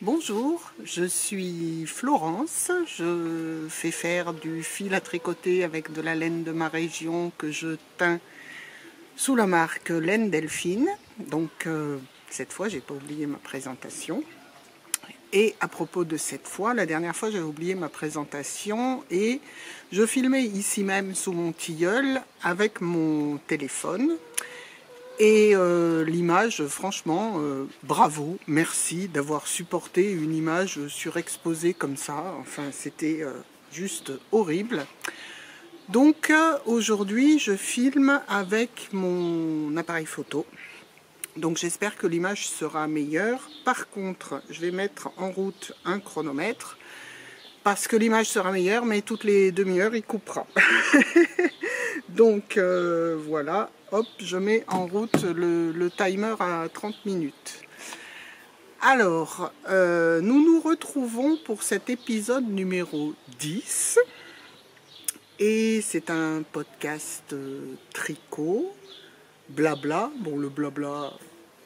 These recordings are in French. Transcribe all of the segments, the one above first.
Bonjour, je suis Florence, je fais faire du fil à tricoter avec de la laine de ma région que je teins sous la marque Laine Delphine. Donc cette fois, j'ai pas oublié ma présentation. Et à propos de cette fois, la dernière fois j'avais oublié ma présentation et je filmais ici même sous mon tilleul avec mon téléphone. Et l'image, franchement, bravo, merci d'avoir supporté une image surexposée comme ça. Enfin, c'était juste horrible. Donc aujourd'hui, je filme avec mon appareil photo. Donc j'espère que l'image sera meilleure. Par contre, je vais mettre en route un chronomètre parce que l'image sera meilleure, mais toutes les demi-heures, il coupera. Donc voilà, hop, je mets en route le timer à 30 minutes. Alors, nous nous retrouvons pour cet épisode numéro 10. Et c'est un podcast tricot, blabla. Bon, le blabla,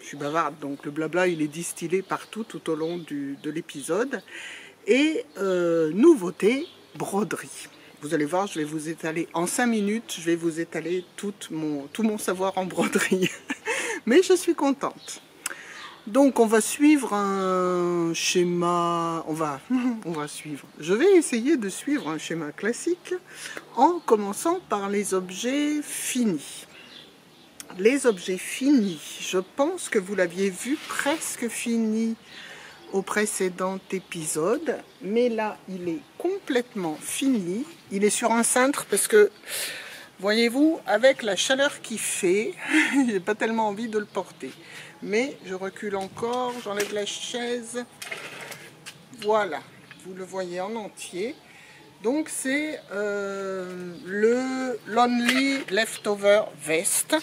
je suis bavarde, donc le blabla, il est distillé partout tout au long de l'épisode. Et nouveauté, broderie. Vous allez voir, je vais vous étaler en 5 minutes, je vais vous étaler tout mon savoir en broderie. Mais je suis contente. Donc on va suivre un schéma, on va suivre. Je vais essayer de suivre un schéma classique en commençant par les objets finis. Les objets finis, je pense que vous l'aviez vu presque fini au précédent épisode, mais là il est complètement fini. Il est sur un cintre parce que, voyez-vous, avec la chaleur qu'il fait, j'ai pas tellement envie de le porter. Mais je recule encore, j'enlève la chaise. Voilà, vous le voyez en entier. Donc c'est le Lonely Leftover Vest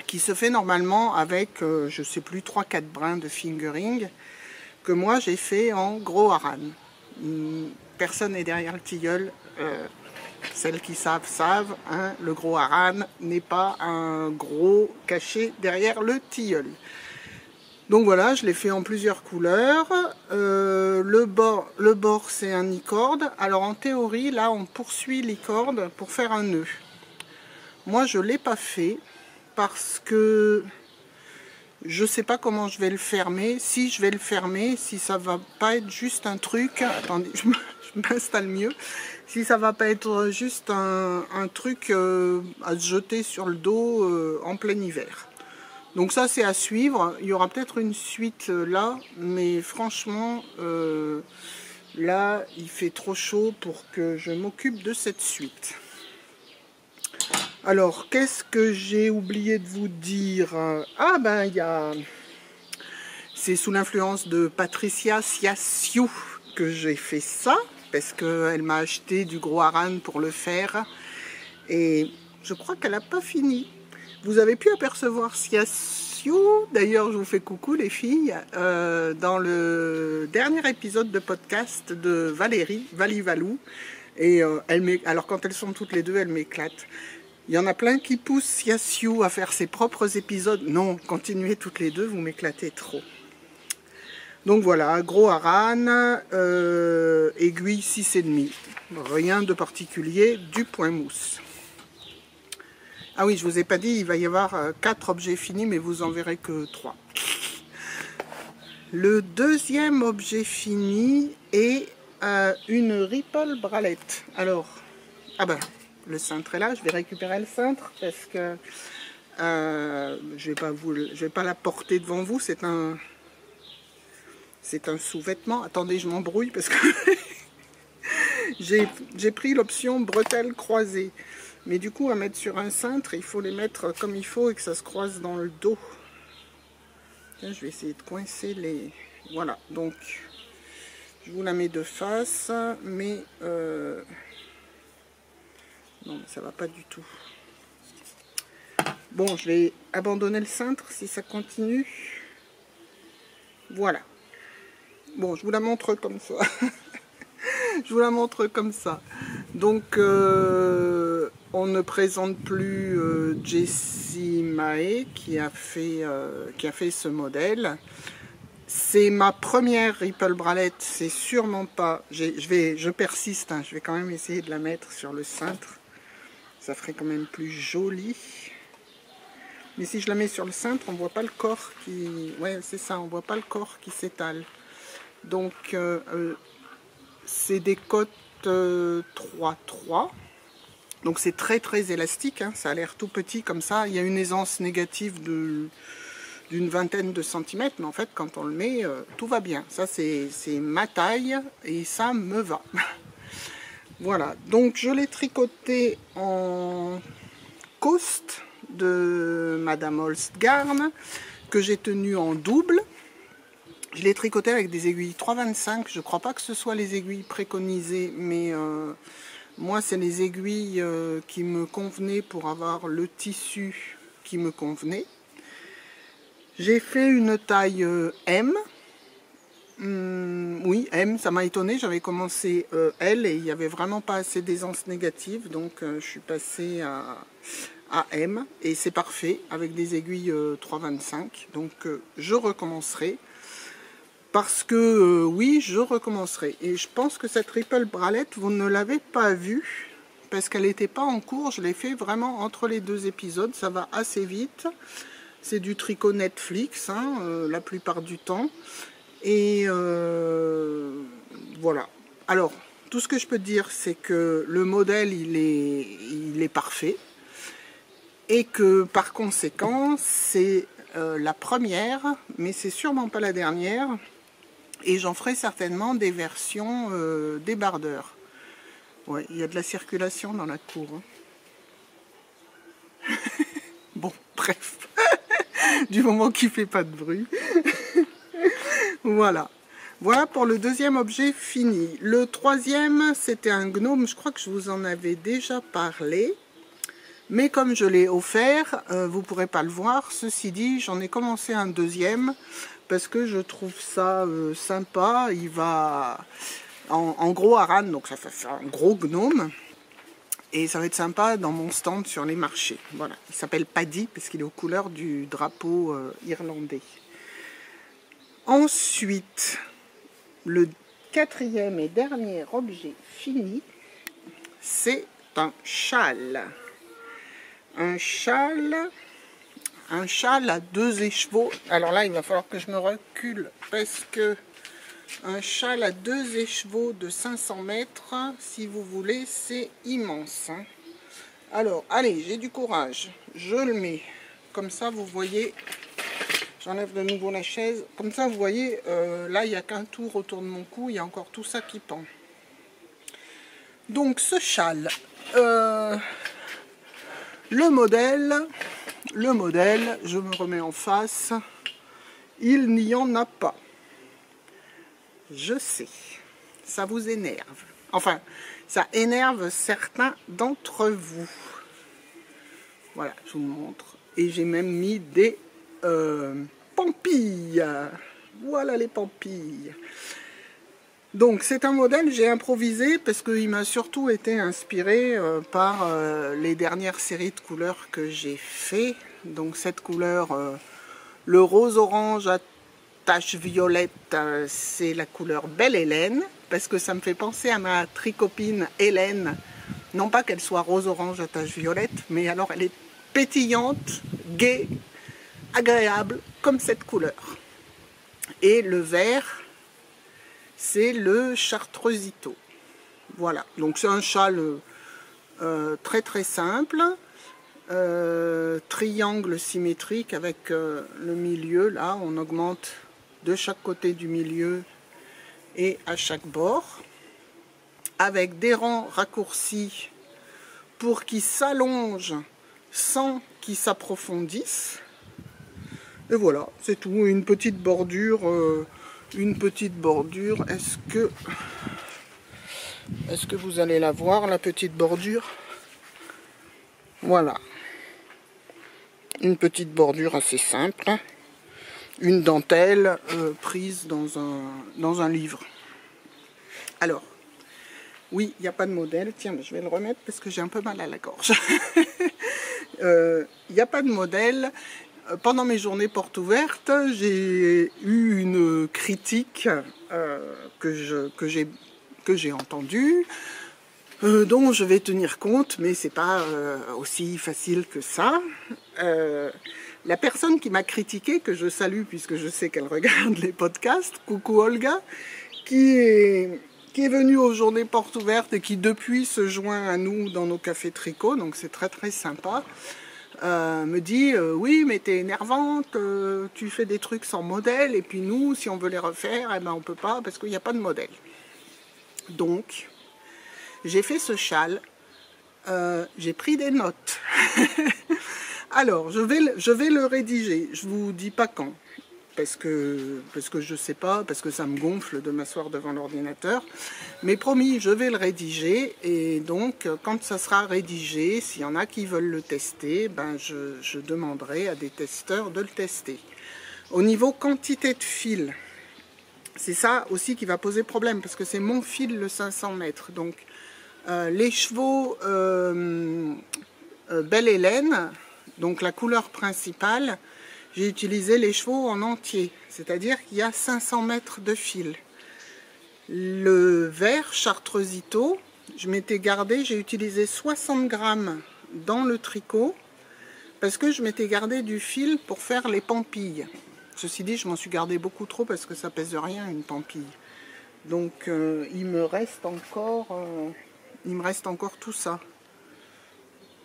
qui se fait normalement avec, je sais plus, 3-4 brins de fingering que moi j'ai fait en gros haran. Personne n'est derrière le tilleul. Celles qui savent, hein, le gros haran n'est pas un gros caché derrière le tilleul. Donc voilà, je l'ai fait en plusieurs couleurs. Le bord c'est un e-cord. Alors en théorie, là on poursuit l'e-cord pour faire un nœud. Moi je ne l'ai pas fait parce que je ne sais pas comment je vais le fermer. Si je vais le fermer, si ça va pas être juste un truc... Attendez, je m'installe mieux. Si ça va pas être juste un truc à se jeter sur le dos en plein hiver. Donc ça c'est à suivre. Il y aura peut-être une suite là, mais franchement, là il fait trop chaud pour que je m'occupe de cette suite. Alors, qu'est-ce que j'ai oublié de vous dire? Ah ben, il y a... C'est sous l'influence de Patricia Siassiou que j'ai fait ça, parce qu'elle m'a acheté du gros haran pour le faire. Et je crois qu'elle n'a pas fini. Vous avez pu apercevoir Siassiou, d'ailleurs je vous fais coucou les filles, dans le dernier épisode de podcast de Valérie, Valivalou. Et alors quand elles sont toutes les deux, elles m'éclatent. Il y en a plein qui poussent Siassiou à faire ses propres épisodes. Non, continuez toutes les deux, vous m'éclatez trop. Donc voilà, gros haran, aiguille 6,5. Rien de particulier, du point mousse. Ah oui, je vous ai pas dit, il va y avoir 4 objets finis, mais vous en verrez que 3. Le deuxième objet fini est une Ripple bralette. Alors, ah ben... Le cintre est là, je vais récupérer le cintre parce que je vais pas la porter devant vous, c'est un sous-vêtement. Attendez, je m'embrouille parce que j'ai pris l'option bretelles croisées. Mais du coup, à mettre sur un cintre, il faut les mettre comme il faut et que ça se croise dans le dos. Tiens, je vais essayer de coincer les... Voilà, donc je vous la mets de face, mais... Non, ça va pas du tout. Bon, je vais abandonner le cintre si ça continue. Voilà. Bon, je vous la montre comme ça. Je vous la montre comme ça. Donc, on ne présente plus Jessie Mae qui a fait ce modèle. c'est ma première Ripple bralette, c'est sûrement pas... Je persiste, hein, je vais quand même essayer de la mettre sur le cintre. Ça ferait quand même plus joli. Mais si je la mets sur le cintre, on voit pas le corps qui... Ouais, c'est ça, on voit pas le corps qui s'étale. Donc, c'est des cotes 3-3. Donc c'est très très élastique, hein. Ça a l'air tout petit comme ça. Il y a une aisance négative d'une vingtaine de centimètres, mais en fait quand on le met, tout va bien. Ça c'est ma taille et ça me va. Voilà, donc je l'ai tricoté en Coast de Madame Holstgarn, que j'ai tenu en double. Je l'ai tricoté avec des aiguilles 3,25. Je ne crois pas que ce soit les aiguilles préconisées, mais moi c'est les aiguilles qui me convenaient pour avoir le tissu qui me convenait. J'ai fait une taille M. Oui, M, ça m'a étonné. J'avais commencé L et il n'y avait vraiment pas assez d'aisance négative, donc je suis passée à M et c'est parfait avec des aiguilles 3,25. Donc je recommencerai. Parce que oui, je recommencerai. Et je pense que cette Ripple bralette, vous ne l'avez pas vue, parce qu'elle n'était pas en cours. Je l'ai fait vraiment entre les deux épisodes. Ça va assez vite. C'est du tricot Netflix, hein, la plupart du temps. Et voilà. Alors, tout ce que je peux dire, c'est que le modèle, il est parfait. Et que par conséquent, c'est la première, mais c'est sûrement pas la dernière. Et j'en ferai certainement des versions débardeurs. Ouais, il y a de la circulation dans la cour. Hein. Bon, bref. Du moment qu'il ne fait pas de bruit. Voilà. Voilà pour le deuxième objet fini. Le troisième, c'était un gnome. Je crois que je vous en avais déjà parlé. Mais comme je l'ai offert, vous ne pourrez pas le voir. Ceci dit, j'en ai commencé un deuxième. Parce que je trouve ça sympa. Il va en gros Aran, donc ça fait un gros gnome. Et ça va être sympa dans mon stand sur les marchés. Voilà, il s'appelle Paddy parce qu'il est aux couleurs du drapeau irlandais. Ensuite, le quatrième et dernier objet fini, c'est un châle. Un châle à deux écheveaux. Alors là, il va falloir que je me recule parce que un châle à deux écheveaux de 500 mètres, si vous voulez, c'est immense. Hein. Alors, allez, j'ai du courage. Je le mets. Comme ça, vous voyez, j'enlève de nouveau la chaise. Comme ça, vous voyez, là, il n'y a qu'un tour autour de mon cou. Il y a encore tout ça qui pend. Donc, ce châle, le modèle, je me remets en face, il n'y en a pas. Je sais, ça vous énerve. Enfin, ça énerve certains d'entre vous. Voilà, je vous montre. Et j'ai même mis des pampilles. Voilà les pampilles. Donc c'est un modèle, j'ai improvisé parce qu'il m'a surtout été inspiré par les dernières séries de couleurs que j'ai fait. Donc cette couleur, le rose-orange à tache violette, c'est la couleur Belle Hélène, parce que ça me fait penser à ma tricopine Hélène. Non pas qu'elle soit rose-orange à tache violette, mais alors elle est pétillante, gaie, agréable, comme cette couleur. Et le vert, c'est le Chartreusito. Voilà, donc c'est un châle très très simple, triangle symétrique avec le milieu, là on augmente de chaque côté du milieu et à chaque bord, avec des rangs raccourcis pour qu'ils s'allongent sans qu'ils s'approfondissent. Et voilà, c'est tout, une petite bordure. Est-ce que vous allez la voir, la petite bordure? Voilà. Une petite bordure assez simple. Une dentelle prise dans un livre. Alors, oui, il n'y a pas de modèle. Tiens, je vais le remettre parce que j'ai un peu mal à la gorge. Il n'y a pas de modèle. pendant mes journées portes ouvertes, j'ai eu une critique que j'ai entendue, dont je vais tenir compte, mais c'est pas aussi facile que ça. La personne qui m'a critiqué, que je salue puisque je sais qu'elle regarde les podcasts, coucou Olga, qui est venue aux journées portes ouvertes et qui depuis se joint à nous dans nos cafés tricot, donc c'est très très sympa, me dit oui mais t'es énervante, tu fais des trucs sans modèle et puis nous si on veut les refaire, eh ben, on peut pas parce qu'il n'y a pas de modèle. Donc j'ai fait ce châle, j'ai pris des notes. Alors, je vais le rédiger. Je vous dis pas quand, parce que je sais pas, parce que ça me gonfle de m'asseoir devant l'ordinateur. Mais promis, je vais le rédiger. Et donc, quand ça sera rédigé, s'il y en a qui veulent le tester, ben je demanderai à des testeurs de le tester. Au niveau quantité de fil, c'est ça aussi qui va poser problème, parce que c'est mon fil le 500 mètres. Donc, les chevaux Belle Hélène, donc la couleur principale, j'ai utilisé les chevaux en entier, c'est-à-dire qu'il y a 500 mètres de fil. Le vert Chartreusito, je m'étais gardé, j'ai utilisé 60 grammes dans le tricot, parce que je m'étais gardé du fil pour faire les pampilles. Ceci dit, je m'en suis gardé beaucoup trop parce que ça pèse rien une pampille. Donc il me reste encore tout ça.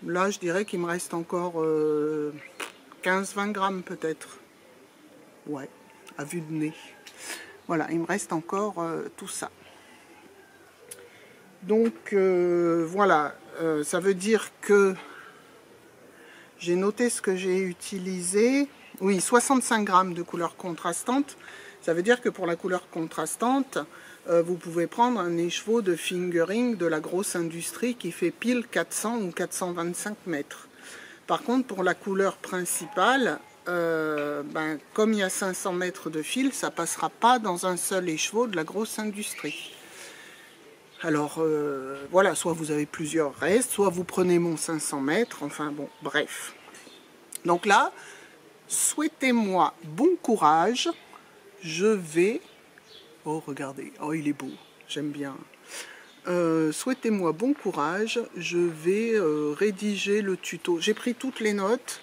Là, je dirais qu'il me reste encore 15-20 grammes peut-être. Ouais, à vue de nez. Voilà, il me reste encore tout ça. Donc, voilà, ça veut dire que j'ai noté ce que j'ai utilisé. Oui, 65 grammes de couleur contrastante. Ça veut dire que pour la couleur contrastante, vous pouvez prendre un écheveau de fingering de la grosse industrie qui fait pile 400 ou 425 mètres. Par contre, pour la couleur principale, comme il y a 500 mètres de fil, ça ne passera pas dans un seul écheveau de la grosse industrie. Alors, voilà, soit vous avez plusieurs restes, soit vous prenez mon 500 mètres, enfin bon, bref. Donc là, souhaitez-moi bon courage, je vais... Oh, regardez, oh, il est beau, j'aime bien. Souhaitez-moi bon courage, je vais rédiger le tuto. J'ai pris toutes les notes,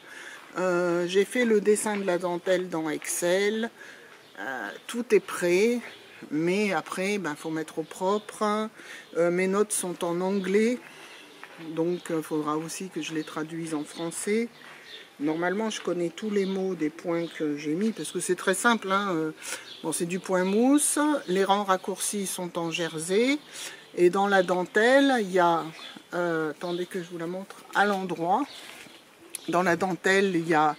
j'ai fait le dessin de la dentelle dans Excel, tout est prêt, mais après, il faut mettre au propre. Mes notes sont en anglais, donc il faudra aussi que je les traduise en français. Normalement, je connais tous les mots des points que j'ai mis, parce que c'est très simple, hein. Bon, c'est du point mousse, les rangs raccourcis sont en jersey, et dans la dentelle, il y a, attendez que je vous la montre, à l'endroit, dans la dentelle, il y a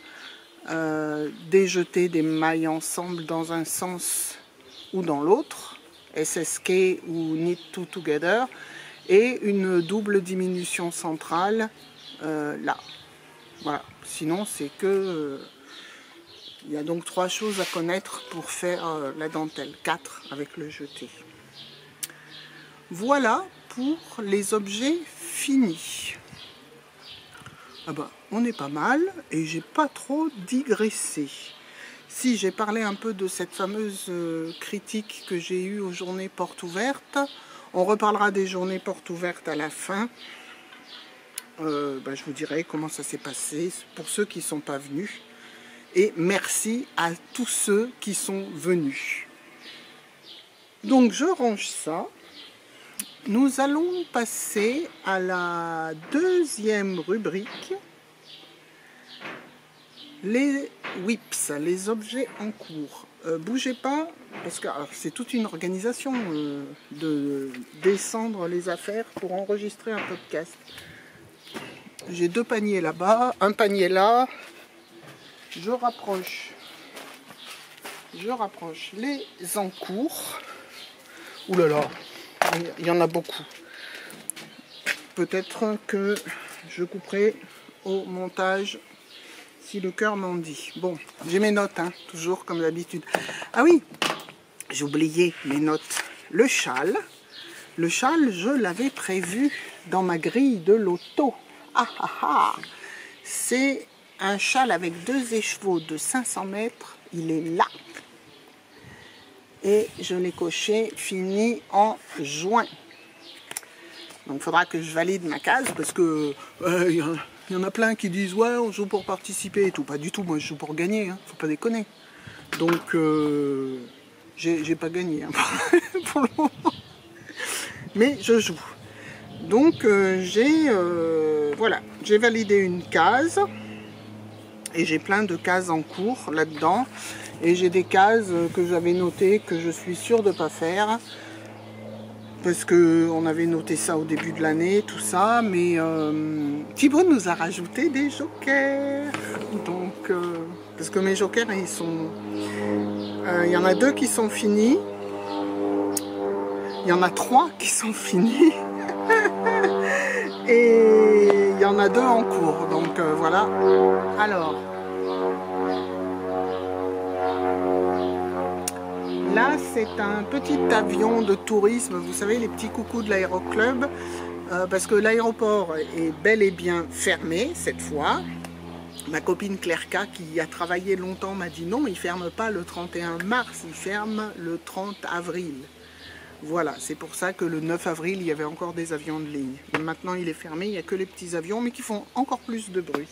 des jetés des mailles ensemble dans un sens ou dans l'autre, SSK ou Knit Two Together, et une double diminution centrale là. Voilà, sinon c'est que... il y a donc 3 choses à connaître pour faire la dentelle, 4 avec le jeté. Voilà pour les objets finis. Ah ben, on est pas mal et j'ai pas trop digressé. Si j'ai parlé un peu de cette fameuse critique que j'ai eue aux journées portes ouvertes, on reparlera des journées portes ouvertes à la fin. Je vous dirai comment ça s'est passé pour ceux qui ne sont pas venus. Et merci à tous ceux qui sont venus. Donc je range ça. Nous allons passer à la deuxième rubrique. Les whips, les objets en cours. Bougez pas, parce que c'est toute une organisation de descendre les affaires pour enregistrer un podcast. J'ai 2 paniers là-bas, un panier là. Je rapproche les encours. Ouh là là, il y en a beaucoup. Peut-être que je couperai au montage si le cœur m'en dit. Bon, j'ai mes notes, hein, toujours comme d'habitude. Ah oui, j'ai oublié mes notes. Le châle, je l'avais prévu dans ma grille de loto. Ah ah ah, c'est un châle avec 2 écheveaux de 500 mètres. Il est là. Et je l'ai coché, fini en juin. Donc il faudra que je valide ma case parce que y en a plein qui disent ouais on joue pour participer et tout. Pas du tout, moi je joue pour gagner, hein, faut pas déconner. Donc j'ai pas gagné hein, pour le moment. Mais je joue. Donc voilà, j'ai validé une case. Et j'ai plein de cases en cours là-dedans. Et j'ai des cases que j'avais notées que je suis sûre de ne pas faire. Parce qu'on avait noté ça au début de l'année, tout ça. Mais Thibaut nous a rajouté des jokers. Donc, parce que mes jokers, ils sont... Il y en a 2 qui sont finis. Il y en a 3 qui sont finis. Et il y en a 2 en cours. Donc voilà. Alors, là c'est un petit avion de tourisme, vous savez les petits coucous de l'aéroclub, parce que l'aéroport est bel et bien fermé cette fois. Ma copine Claire-K qui a travaillé longtemps m'a dit non, il ne ferme pas le 31 mars, il ferme le 30 avril. Voilà, c'est pour ça que le 9 avril, il y avait encore des avions de ligne. Et maintenant il est fermé, il n'y a que les petits avions, mais qui font encore plus de bruit.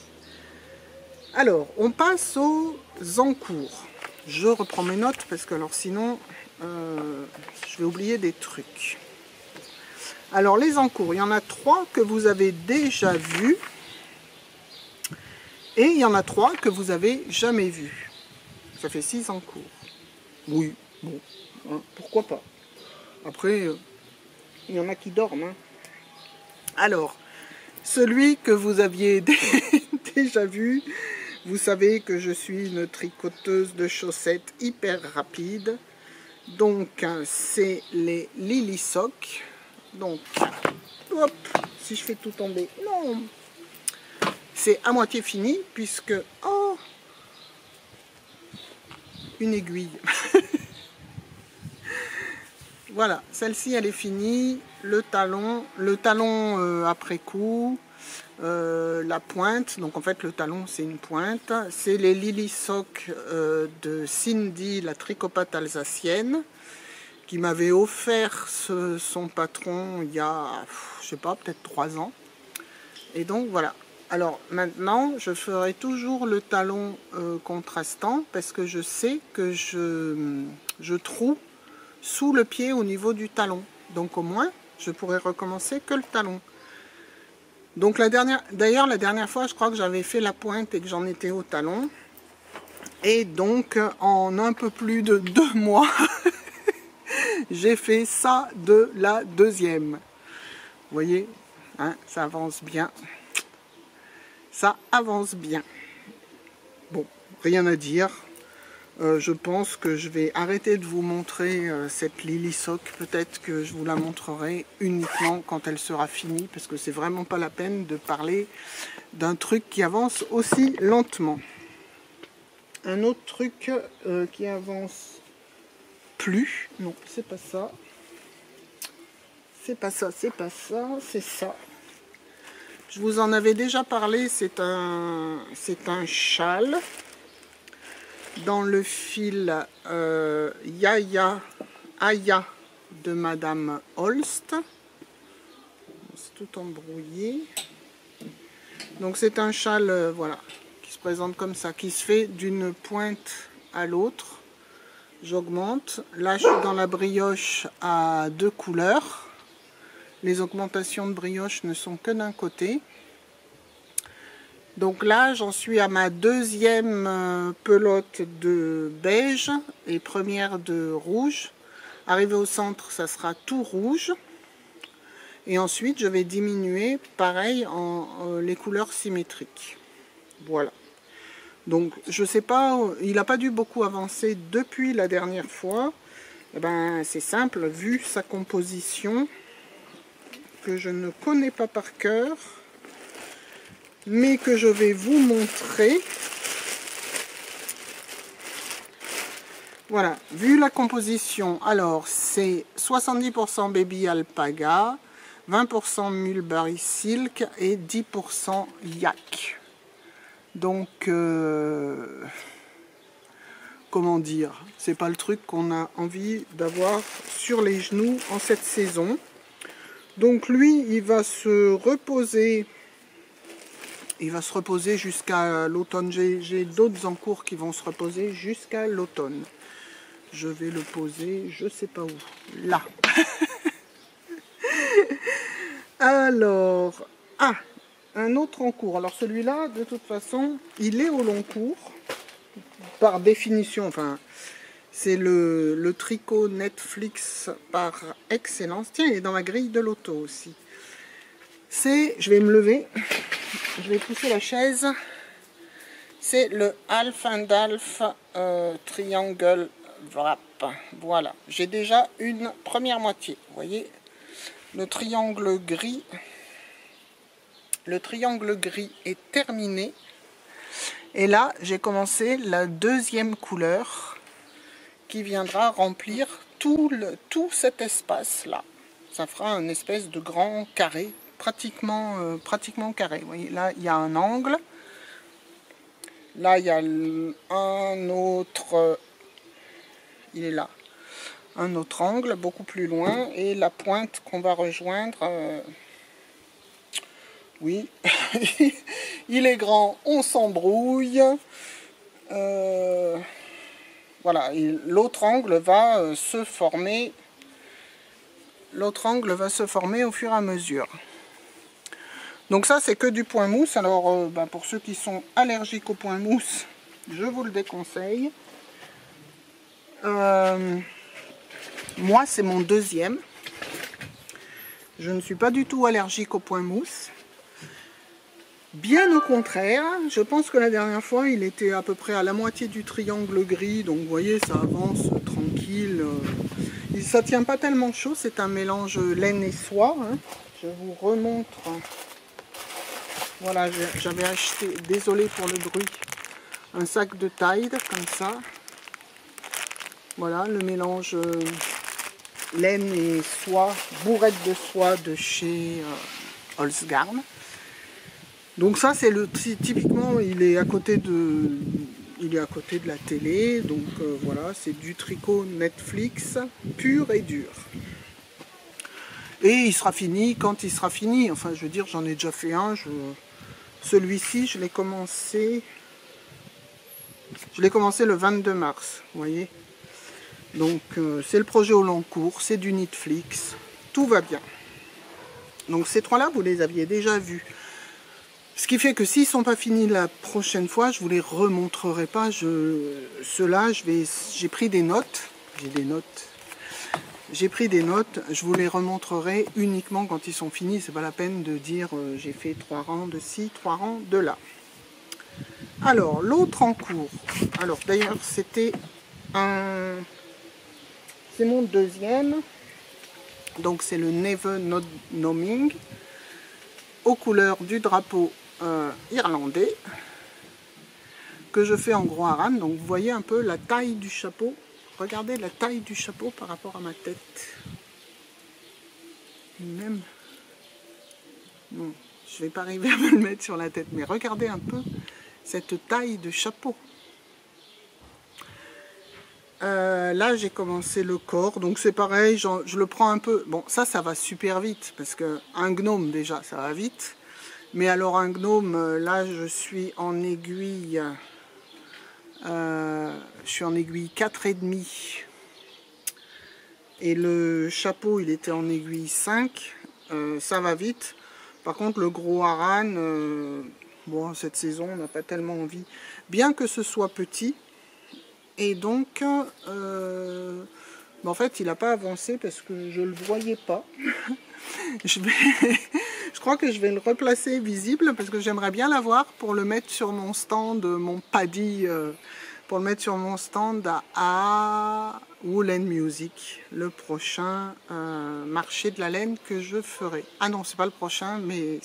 Alors, on passe aux encours. Je reprends mes notes parce que alors sinon, je vais oublier des trucs. Alors, les encours, il y en a 3 que vous avez déjà vus. Et il y en a 3 que vous avez jamais vus. Ça fait 6 encours. Oui, bon, hein, pourquoi pas. Après, il y en a qui dorment. Hein. Alors, celui que vous aviez déjà vu... Vous savez que je suis une tricoteuse de chaussettes hyper rapide. Donc, c'est les Lily Sock. Donc, hop, si je fais tout tomber, non. C'est à moitié fini puisque, oh, une aiguille. Voilà, celle-ci, elle est finie. Le talon après coup. La pointe, donc en fait le talon c'est une pointe, c'est les Lily Sock de Cindy, la tricopate alsacienne, qui m'avait offert son patron il y a, je sais pas, peut-être 3 ans. Et donc voilà. Alors maintenant je ferai toujours le talon contrastant parce que je sais que je troue sous le pied au niveau du talon. Donc au moins je pourrais recommencer que le talon. Donc d'ailleurs la dernière fois, je crois que j'avais fait la pointe et que j'en étais au talon. Et donc en un peu plus de 2 mois, j'ai fait ça de la deuxième. Vous voyez, hein, ça avance bien. Ça avance bien. Bon, rien à dire. Je pense que je vais arrêter de vous montrer cette Lily Sock. Peut-être que je vous la montrerai uniquement quand elle sera finie, parce que c'est vraiment pas la peine de parler d'un truc qui avance aussi lentement. Un autre truc qui avance plus, non, c'est pas ça. C'est pas ça, c'est pas ça, c'est ça. Je vous en avais déjà parlé, c'est un châle. Dans le fil Yaya Aya de Madame Holst. C'est tout embrouillé. Donc c'est un châle voilà, qui se présente comme ça, qui se fait d'une pointe à l'autre. J'augmente. Là je suis dans la brioche à 2 couleurs. Les augmentations de brioche ne sont que d'un côté. Donc là, j'en suis à ma 2e pelote de beige et première de rouge. Arrivé au centre, ça sera tout rouge. Et ensuite, je vais diminuer, pareil, en les couleurs symétriques. Voilà. Donc, je sais pas, il n'a pas dû beaucoup avancer depuis la dernière fois. Eh ben, c'est simple, vu sa composition, que je ne connais pas par cœur, mais que je vais vous montrer. Voilà, vu la composition, alors c'est 70% Baby Alpaga, 20% Mulberry Silk et 10% Yak. Donc, comment dire, c'est pas le truc qu'on a envie d'avoir sur les genoux en cette saison. Donc lui, il va se reposer. Il va se reposer jusqu'à l'automne. J'ai d'autres en cours qui vont se reposer jusqu'à l'automne. Je vais le poser, je sais pas où. Là. Alors, un autre en cours. Alors celui-là, de toute façon, il est au long cours. Par définition, enfin, c'est le tricot Netflix par excellence. Tiens, il est dans la grille de l'auto aussi. Je vais me lever, je vais pousser la chaise. C'est le Half and Half Triangle Wrap. Voilà, j'ai déjà une première moitié. Vous voyez, le triangle gris est terminé. Et là, j'ai commencé la deuxième couleur qui viendra remplir tout cet espace-là. Ça fera une espèce de grand carré, pratiquement carré. Vous voyez, là, il y a un angle. Là, il y a un autre... il est là. Un autre angle, beaucoup plus loin. Et la pointe qu'on va rejoindre... oui, il est grand, on s'embrouille. Voilà, l'autre angle va se former. L'autre angle va se former au fur et à mesure. Donc ça, c'est que du point mousse. Alors, pour ceux qui sont allergiques au point mousse, je vous le déconseille. Moi, c'est mon deuxième. Je ne suis pas du tout allergique au point mousse. Bien au contraire, je pense que la dernière fois, il était à peu près à la moitié du triangle gris. Donc, vous voyez, ça avance tranquille. Ça tient pas tellement chaud. C'est un mélange laine et soie. Hein. Je vous remontre. Voilà, j'avais acheté, désolé pour le bruit, un sac de Tide, comme ça. Voilà, le mélange laine et soie, bourrette de soie de chez Holzgarn. Donc ça, c'est typiquement, il est à côté de la télé. Donc voilà, c'est du tricot Netflix, pur et dur. Et il sera fini quand il sera fini. Enfin, je veux dire, j'en ai déjà fait un. Celui-ci, je l'ai commencé le 22 mars, vous voyez. Donc, c'est le projet au long cours, c'est du Netflix, tout va bien. Donc, ces trois-là, vous les aviez déjà vus. Ce qui fait que s'ils ne sont pas finis la prochaine fois, je ne vous les remontrerai pas. Ceux-là, j'ai pris des notes. J'ai pris des notes, je vous les remontrerai uniquement quand ils sont finis. C'est pas la peine de dire j'ai fait 3 rangs de ci, 3 rangs de là. Alors, l'autre en cours. Alors, d'ailleurs, c'est mon deuxième. Donc, c'est le Never Not Knowing aux couleurs du drapeau irlandais que je fais en gros haran. Donc, vous voyez un peu la taille du chapeau. Regardez la taille du chapeau par rapport à ma tête. Même... non, je ne vais pas arriver à me le mettre sur la tête, mais regardez un peu cette taille de chapeau. Là, j'ai commencé le corps, donc c'est pareil, je le prends un peu... Bon, ça va super vite, parce qu'un gnome, déjà, ça va vite. Mais alors, un gnome, là, je suis en aiguille... je suis en aiguille 4,5. Et le chapeau, il était en aiguille 5. Ça va vite. Par contre, le gros haran, bon, cette saison, on n'a pas tellement envie. Bien que ce soit petit. Et donc, en fait, il n'a pas avancé parce que je ne le voyais pas. Je crois que je vais le replacer visible parce que j'aimerais bien l'avoir pour le mettre sur mon stand, mon paddy, pour le mettre sur mon stand à Wool & Music, le prochain marché de la laine que je ferai. Ah non, c'est pas le prochain, mais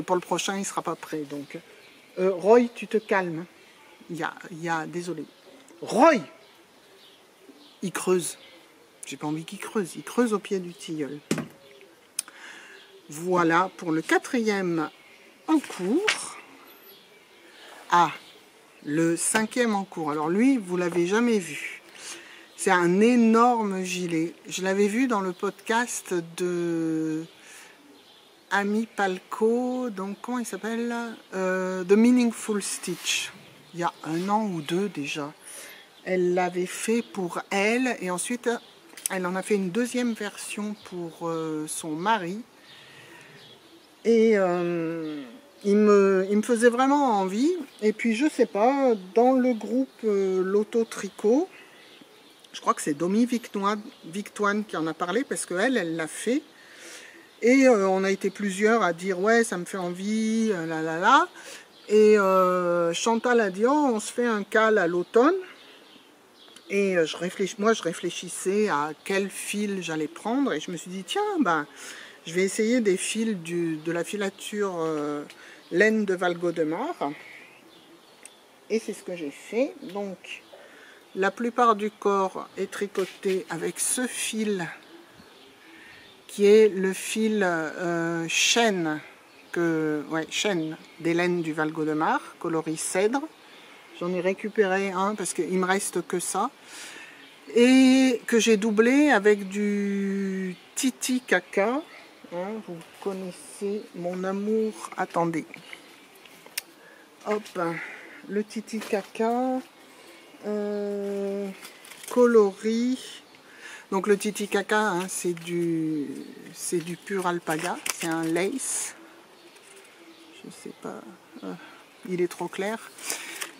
pour le prochain, il ne sera pas prêt. Donc, Roy, tu te calmes. Désolé. Roy, il creuse. J'ai pas envie qu'il creuse. Il creuse au pied du tilleul. Voilà pour le 4e en cours. Ah, le 5e en cours. Alors lui, vous l'avez jamais vu. C'est un énorme gilet. Je l'avais vu dans le podcast de Amy Palco. Donc comment il s'appelle, The Meaningful Stitch. Il y a 1 an ou 2 déjà. Elle l'avait fait pour elle et ensuite elle en a fait une 2e version pour son mari. Et il me faisait vraiment envie. Et puis je sais pas, dans le groupe Loto Tricot, je crois que c'est Domi Victoire qui en a parlé parce qu'elle l'a fait. Et on a été plusieurs à dire ouais ça me fait envie, là là là. Et Chantal a dit oh on se fait un cal à l'automne. Et moi je réfléchissais à quel fil j'allais prendre et je me suis dit tiens ben je vais essayer des fils de la filature laine de Val-Gaudemar. Et c'est ce que j'ai fait. Donc la plupart du corps est tricoté avec ce fil qui est le fil chêne, chêne des laines du Val-Gaudemar, coloris cèdre. J'en ai récupéré un parce qu'il ne me reste que ça. Et que j'ai doublé avec du Titi Kaka. Hein, vous connaissez mon amour. Attendez. Hop, le Titi Kaka. Coloris. Donc le Titi Kaka, hein, c'est du pur alpaga. C'est un lace. Je sais pas. Il est trop clair.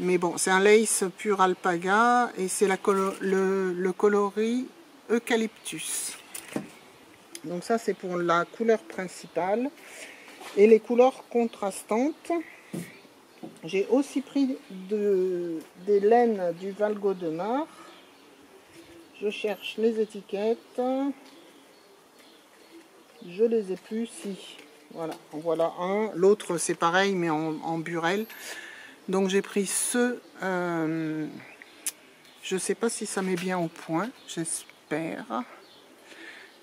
Mais bon, c'est un lace pur alpaga et c'est le coloris eucalyptus. Donc ça, c'est pour la couleur principale. Et les couleurs contrastantes, j'ai aussi pris des laines du Val-Gaudemar. Je cherche les étiquettes. Je les ai plus, si. Voilà, en voilà un. L'autre, c'est pareil, mais en burel. Donc j'ai pris ce, je ne sais pas si ça met bien au point, j'espère.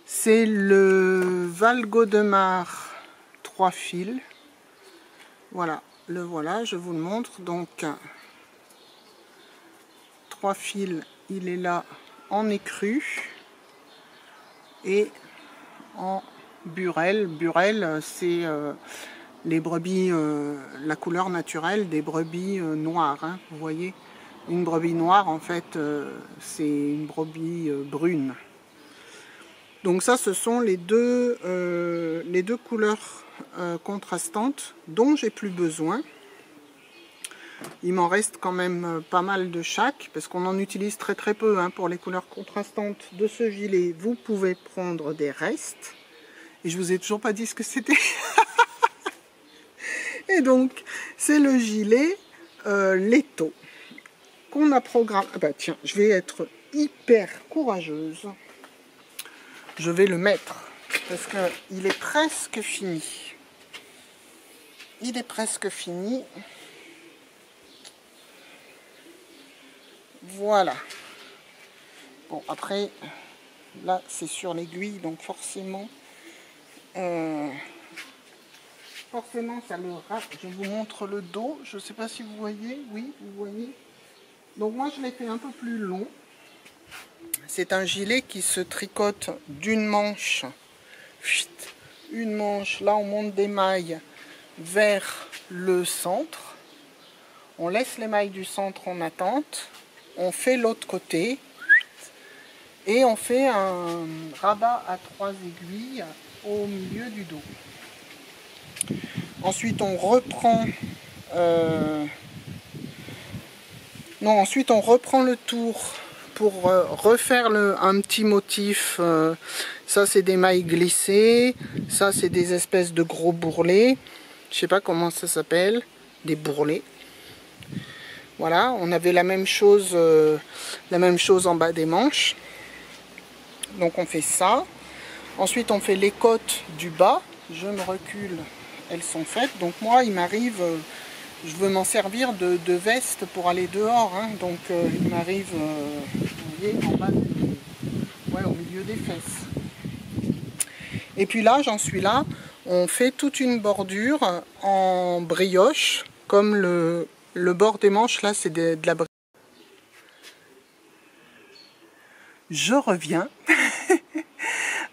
C'est le Val-Gaudemar 3 fils. Voilà, le voilà, je vous le montre. Donc 3 fils, il est là en écru et en burel. Burel, c'est les brebis, la couleur naturelle des brebis noires, hein, vous voyez. Une brebis noire, en fait, c'est une brebis brune. Donc ça, ce sont les deux couleurs contrastantes dont j'ai plus besoin. Il m'en reste quand même pas mal de chaque, parce qu'on en utilise très très peu hein, pour les couleurs contrastantes de ce gilet. Vous pouvez prendre des restes. Et je vous ai toujours pas dit ce que c'était. Et donc, c'est le gilet Leto qu'on a programmé. Ah bah tiens, je vais être hyper courageuse. Je vais le mettre parce qu'il est presque fini. Il est presque fini. Voilà. Bon, après, là, c'est sur l'aiguille, donc forcément... Forcément, ça le rate. Je vous montre le dos. Je ne sais pas si vous voyez. Oui, vous voyez. Donc moi, je l'ai fait un peu plus long. C'est un gilet qui se tricote d'une manche. Une manche. Là, on monte des mailles vers le centre. On laisse les mailles du centre en attente. On fait l'autre côté. Et on fait un rabat à 3 aiguilles au milieu du dos. Ensuite, on reprend ensuite on reprend le tour pour refaire un petit motif. Ça, c'est des mailles glissées. Ça, c'est des espèces de gros bourrelets. Je sais pas comment ça s'appelle. Des bourrelets. Voilà, on avait la même chose en bas des manches. Donc, on fait ça. Ensuite, on fait les côtes du bas. Je me recule. Elles sont faites. Donc moi, il m'arrive, je veux m'en servir de veste pour aller dehors. Hein. Donc il m'arrive, vous voyez, en bas, au milieu des fesses. Et puis là, j'en suis là. On fait toute une bordure en brioche, comme le Le bord des manches, là, c'est de la brioche. Je reviens.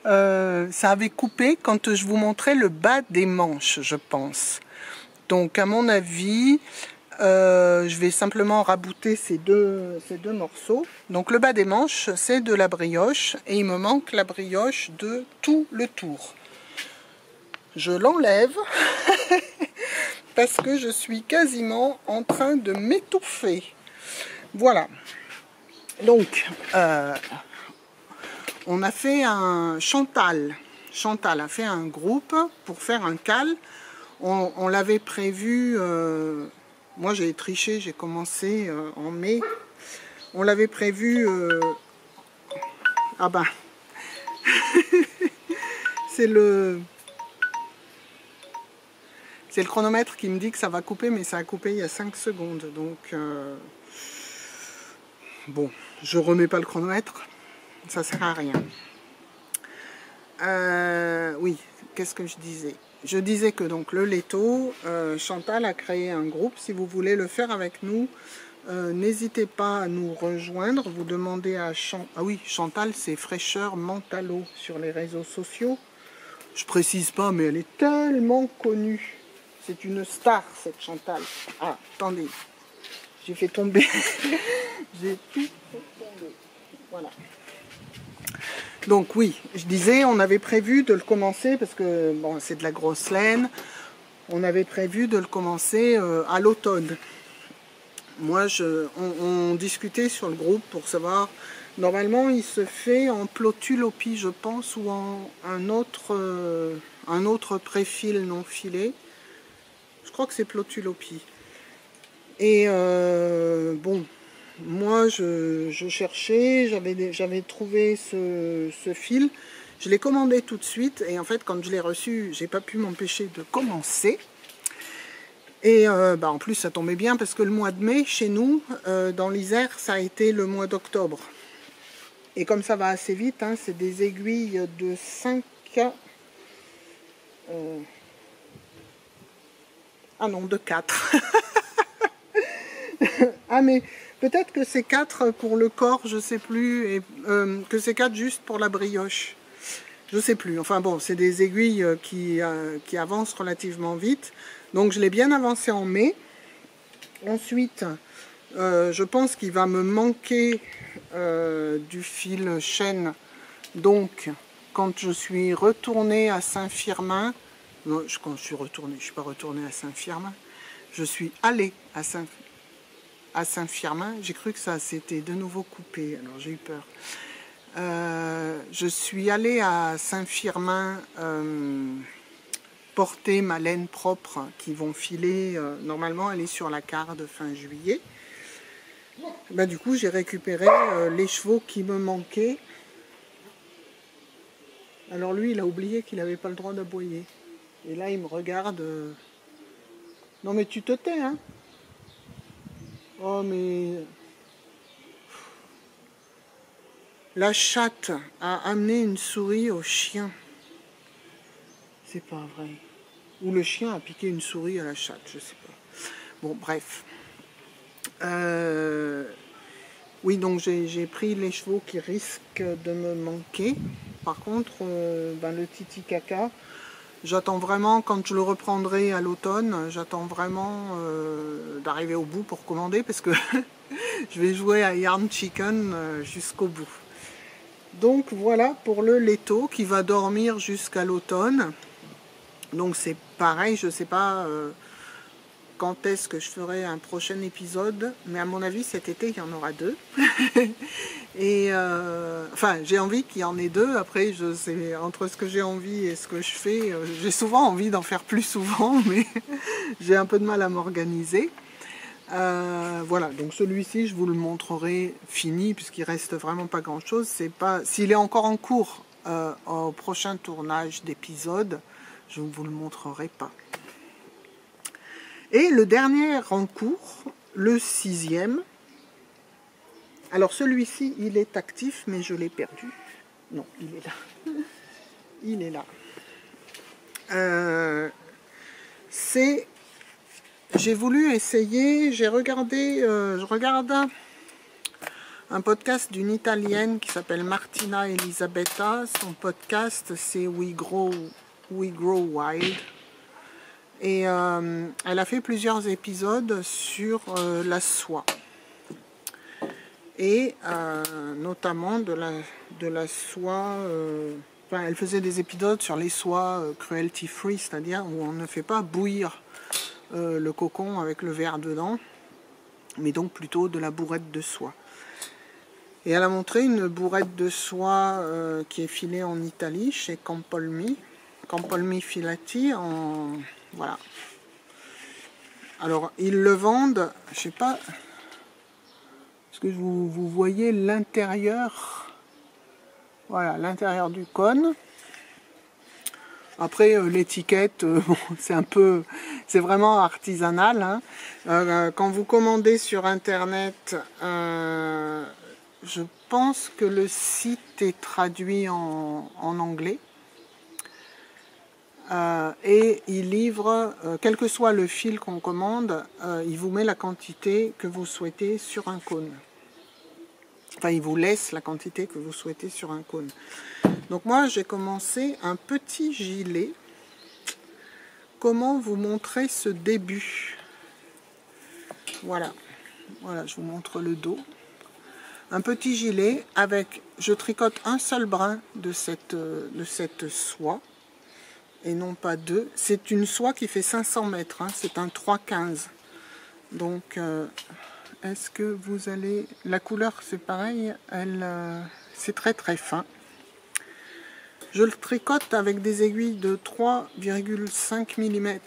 Ça avait coupé quand je vous montrais le bas des manches, je pense. Donc, à mon avis, je vais simplement rabouter ces deux morceaux. Donc, le bas des manches, c'est de la brioche. Et il me manque la brioche de tout le tour. Je l'enlève parce que je suis quasiment en train de m'étouffer. Voilà. Donc, on a fait un Chantal a fait un groupe pour faire un cal. On l'avait prévu, moi j'ai triché, j'ai commencé en mai. On l'avait prévu, ah ben, c'est le chronomètre qui me dit que ça va couper, mais ça a coupé il y a 5 secondes. Donc, bon, je remets pas le chronomètre, ça sert à rien. Oui, qu'est-ce que je disais? Je disais que donc le Leto, Chantal a créé un groupe. Si vous voulez le faire avec nous, n'hésitez pas à nous rejoindre. Vous demandez à Ah oui, Chantal, c'est Fraîcheur Mentalo sur les réseaux sociaux. Je précise pas, mais elle est tellement connue. C'est une star, cette Chantal. Ah, attendez, j'ai fait tomber. J'ai tout fait tomber. Voilà. Donc oui, je disais, on avait prévu de le commencer, parce que bon, c'est de la grosse laine, on avait prévu de le commencer à l'automne. Moi, on discutait sur le groupe pour savoir, normalement il se fait en Plotulopie, je pense, ou en un autre préfil non filé. Je crois que c'est Plotulopie. Et bon, moi je cherchais, j'avais trouvé ce fil, je l'ai commandé tout de suite et en fait quand je l'ai reçu, j'ai pas pu m'empêcher de commencer. Et bah, en plus ça tombait bien parce que le mois de mai chez nous, dans l'Isère, ça a été le mois d'octobre. Et comme ça va assez vite, hein, c'est des aiguilles de 5... ah non, de 4. Ah mais peut-être que c'est 4 pour le corps, je sais plus, et que c'est 4 juste pour la brioche. Je sais plus. Enfin bon, c'est des aiguilles qui avancent relativement vite. Donc je l'ai bien avancé en mai. Ensuite, je pense qu'il va me manquer du fil chêne. Donc, quand je suis retournée à Saint-Firmin, non, quand je suis retournée, je ne suis pas retournée à Saint-Firmin, je suis allée à Saint-Firmin. J'ai cru que ça s'était de nouveau coupé, alors j'ai eu peur. Je suis allée à Saint-Firmin porter ma laine propre qui vont filer. Normalement, elle est sur la carte fin juillet. Bah, du coup, j'ai récupéré les chevaux qui me manquaient. Alors lui, il a oublié qu'il n'avait pas le droit d'aboyer. Et là, il me regarde. Non, mais tu te tais, hein? Oh, mais... La chatte a amené une souris au chien. C'est pas vrai. Ou le chien a piqué une souris à la chatte, je sais pas. Bon, bref. Oui, donc j'ai pris les chevaux qui risquent de me manquer. Par contre, ben, le Titicaca, j'attends vraiment, quand je le reprendrai à l'automne, j'attends vraiment d'arriver au bout pour commander, parce que je vais jouer à Yarn Chicken jusqu'au bout. Donc voilà pour le Leto qui va dormir jusqu'à l'automne. Donc c'est pareil, je ne sais pas quand est-ce que je ferai un prochain épisode, mais à mon avis cet été il y en aura 2. Et enfin j'ai envie qu'il y en ait 2, après je sais, entre ce que j'ai envie et ce que je fais, j'ai souvent envie d'en faire plus souvent, mais j'ai un peu de mal à m'organiser. Voilà, donc celui-ci je vous le montrerai fini puisqu'il reste vraiment pas grand chose. C'est pas, s'il est encore en cours au prochain tournage d'épisode, je ne vous le montrerai pas. Et le dernier en cours, le 6e. Alors celui-ci il est actif mais je l'ai perdu. Non, il est là. Il est là. C'est j'ai voulu essayer, je regarde un podcast d'une Italienne qui s'appelle Martina Elisabetta. Son podcast, c'est We Grow Wild. Et elle a fait plusieurs épisodes sur la soie. Et notamment de la soie... enfin, elle faisait des épisodes sur les soies cruelty free, c'est-à-dire où on ne fait pas bouillir le cocon avec le verre dedans, mais donc plutôt de la bourrette de soie. Et elle a montré une bourrette de soie qui est filée en Italie, chez Campolmi Filati, voilà. Alors, ils le vendent, je sais pas, est-ce que vous voyez l'intérieur? Voilà, l'intérieur du cône. Après, l'étiquette, c'est vraiment artisanal, hein. Quand vous commandez sur Internet, je pense que le site est traduit en anglais. Et il livre, quel que soit le fil qu'on commande, il vous met la quantité que vous souhaitez sur un cône. Enfin, il vous laisse la quantité que vous souhaitez sur un cône. Donc moi, j'ai commencé un petit gilet. Comment vous montrer ce début? Voilà, je vous montre le dos. Un petit gilet avec, je tricote un seul brin de cette soie. Et non pas deux. C'est une soie qui fait 500 mètres, hein, c'est un 3,15. Donc, est-ce que vous allez... La couleur, c'est pareil, c'est très très fin. Je le tricote avec des aiguilles de 3,5 mm.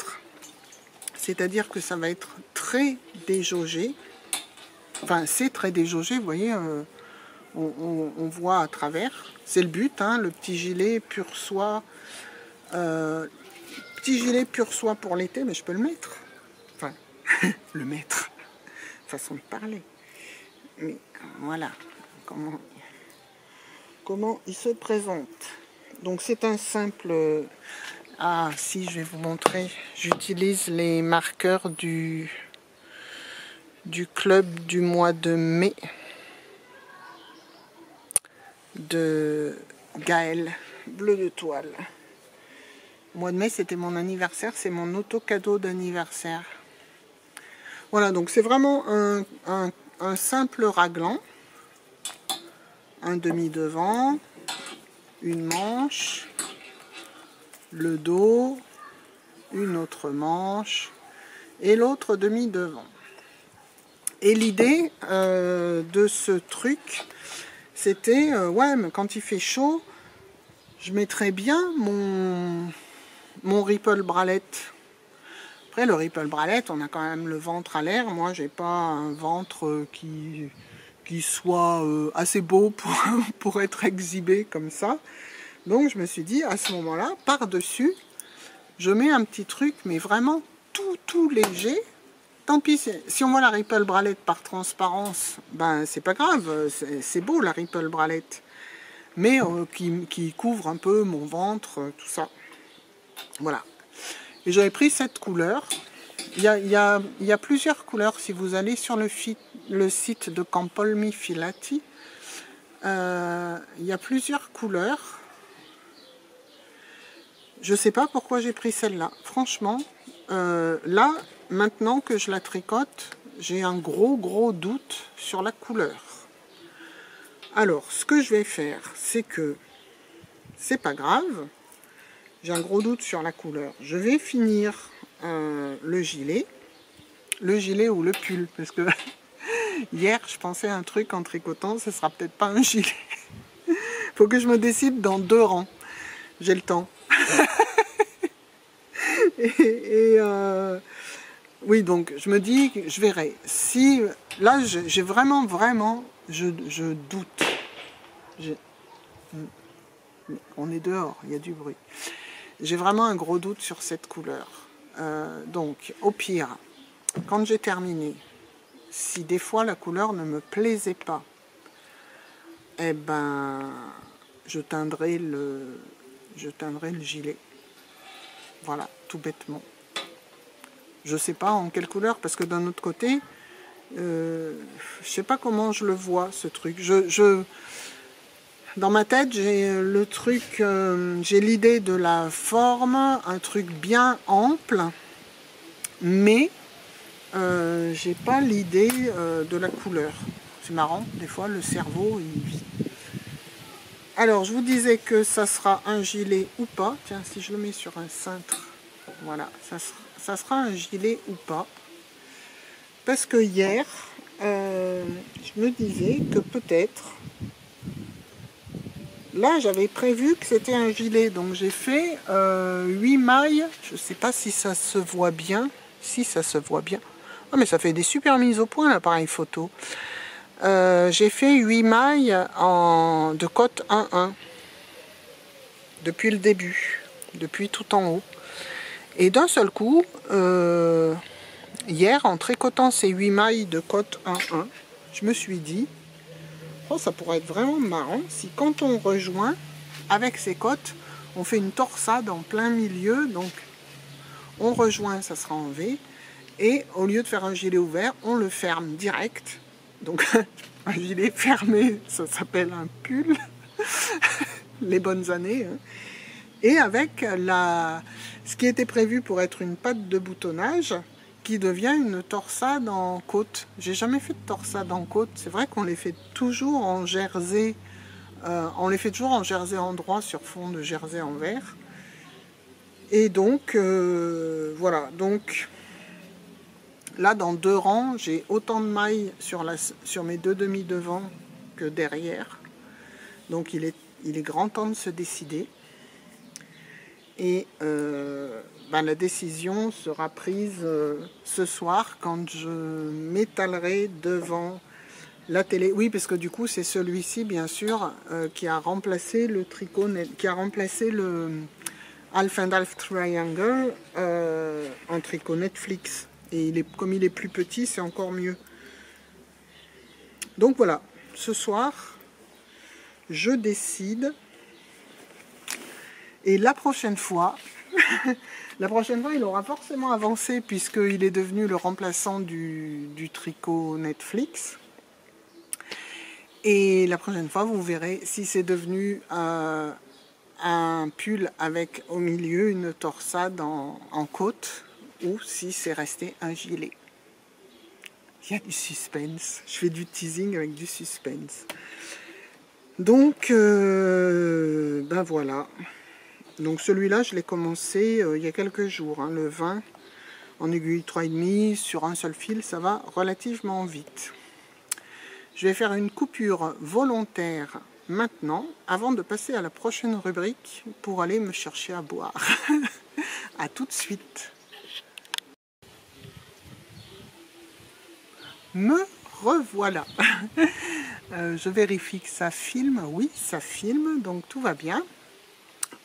C'est-à-dire que ça va être très déjaugé. Enfin, c'est très déjaugé, vous voyez, on voit à travers. C'est le but, hein, le petit gilet pur soie. Petit gilet pur soie pour l'été, mais je peux le mettre. Enfin, le mettre. Façon de parler. Mais voilà. Comment il se présente. Donc c'est un simple... Ah, si, je vais vous montrer. J'utilise les marqueurs du club du mois de mai. De Gaël. Bleu de toile. Au mois de mai, c'était mon anniversaire, c'est mon auto-cadeau d'anniversaire. Voilà, donc c'est vraiment un simple raglan. Un demi-devant, une manche, le dos, une autre manche et l'autre demi-devant. Et l'idée de ce truc, c'était, ouais, mais quand il fait chaud, je mettrais bien mon ripple bralette. Après, le ripple bralette, on a quand même le ventre à l'air. Moi, j'ai pas un ventre qui soit assez beau pour être exhibé comme ça. Donc, je me suis dit, à ce moment-là, par-dessus, je mets un petit truc, mais vraiment tout léger. Tant pis, si on voit la ripple bralette par transparence, ben, c'est pas grave. C'est beau, la ripple bralette. Mais qui couvre un peu mon ventre, tout ça. Voilà. Et j'avais pris cette couleur. Il y a plusieurs couleurs. Si vous allez sur le site de Campolmi Filati, il y a plusieurs couleurs. Je ne sais pas pourquoi j'ai pris celle-là. Franchement, là, maintenant que je la tricote, j'ai un gros doute sur la couleur. Alors, ce que je vais faire, c'est que c'est pas grave. J'ai un gros doute sur la couleur. Je vais finir le gilet ou le pull, parce que hier je pensais à un truc en tricotant, ce sera peut-être pas un gilet. Faut que je me décide dans 2 rangs. J'ai le temps. Oui, donc je me dis que je verrai. Si là, j'ai vraiment, je doute. On est dehors, il y a du bruit. J'ai vraiment un gros doute sur cette couleur. Donc, au pire, quand j'ai terminé, si des fois la couleur ne me plaisait pas, eh ben, je teindrai le gilet. Voilà, tout bêtement. Je sais pas en quelle couleur, parce que d'un autre côté, je sais pas comment je le vois, ce truc. Dans ma tête, j'ai le truc, j'ai l'idée de la forme, un truc bien ample, mais j'ai pas l'idée de la couleur. C'est marrant, des fois le cerveau il... Alors je vous disais que ça sera un gilet ou pas. Tiens, si je le mets sur un cintre, voilà, ça sera un gilet ou pas. Parce que hier, je me disais que peut-être, là j'avais prévu que c'était un gilet, donc j'ai fait 8 mailles. Je sais pas si ça se voit bien. Si ça se voit bien. Ah mais ça fait des super mises au point l'appareil photo. J'ai fait 8 mailles de cote 1-1 depuis le début, depuis tout en haut. Et d'un seul coup, hier, en tricotant ces 8 mailles de cote 1-1, je me suis dit, oh, ça pourrait être vraiment marrant si quand on rejoint avec ces cotes, on fait une torsade en plein milieu, donc on rejoint, ça sera en V, et au lieu de faire un gilet ouvert, on le ferme direct. Donc un gilet fermé, ça s'appelle un pull, les bonnes années. Hein. Et avec ce qui était prévu pour être une patte de boutonnage, qui devient une torsade en côte. J'ai jamais fait de torsade en côte. C'est vrai qu'on les fait toujours en jersey. On les fait toujours en jersey en droit sur fond de jersey en vert. Et donc, voilà. Donc, là, dans 2 rangs, j'ai autant de mailles sur mes 2 demi devant que derrière. Donc, il est grand temps de se décider. Et la décision sera prise ce soir quand je m'étalerai devant la télé. Oui, parce que du coup, c'est celui-ci, bien sûr, qui a remplacé le tricot, qui a remplacé le Half and Half Triangle en tricot Netflix. Et comme il est plus petit, c'est encore mieux. Donc voilà, ce soir, je décide. Et la prochaine fois, il aura forcément avancé puisqu'il est devenu le remplaçant du tricot Netflix. Et la prochaine fois, vous verrez si c'est devenu un pull avec au milieu une torsade en côte ou si c'est resté un gilet. Il y a du suspense. Je fais du teasing avec du suspense. Donc, ben voilà. Donc celui-là, je l'ai commencé il y a quelques jours, hein, le 20, en aiguille 3,5, sur un seul fil, ça va relativement vite. Je vais faire une coupure volontaire maintenant, avant de passer à la prochaine rubrique, pour aller me chercher à boire. À tout de suite. Me revoilà. Je vérifie que ça filme. Oui, ça filme, donc tout va bien.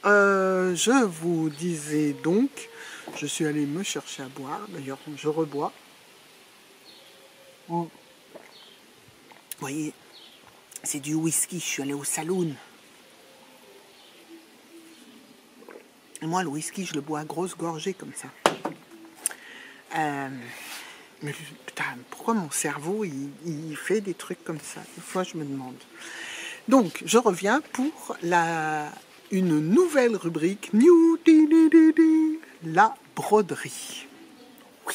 Je vous disais donc, je suis allé me chercher à boire, d'ailleurs je rebois. Vous voyez, c'est du whisky, je suis allé au saloon. Et moi le whisky je le bois à grosses gorgées comme ça. Mais putain, pourquoi mon cerveau il fait des trucs comme ça? Des fois je me demande. Donc je reviens pour une nouvelle rubrique, la broderie. Oui.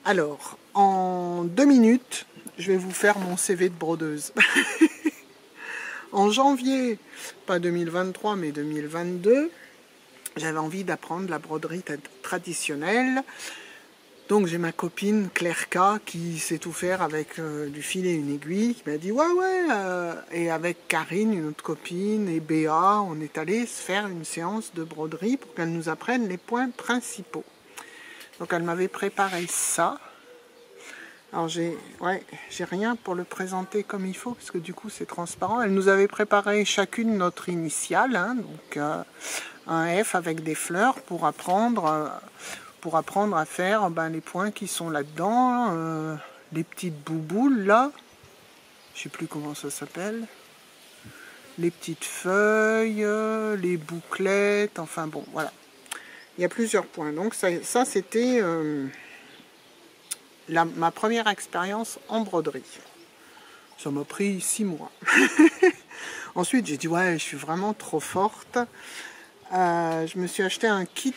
Alors, en 2 minutes, je vais vous faire mon CV de brodeuse. En janvier, pas 2023, mais 2022, j'avais envie d'apprendre la broderie traditionnelle. Donc j'ai ma copine Claire K qui sait tout faire avec du fil et une aiguille, qui m'a dit ouais, et avec Karine, une autre copine, et Béa, on est allé se faire une séance de broderie pour qu'elle nous apprenne les points principaux. Donc elle m'avait préparé ça. Alors j'ai rien pour le présenter comme il faut, parce que du coup c'est transparent. Elle nous avait préparé chacune notre initiale, hein, donc un F avec des fleurs pour apprendre à faire les points qui sont là-dedans, les petites bouboules là, je sais plus comment ça s'appelle, les petites feuilles, les bouclettes, enfin bon voilà. Il y a plusieurs points. Donc ça c'était ma première expérience en broderie. Ça m'a pris 6 mois. Ensuite, j'ai dit, ouais, je suis vraiment trop forte. Je me suis acheté un kit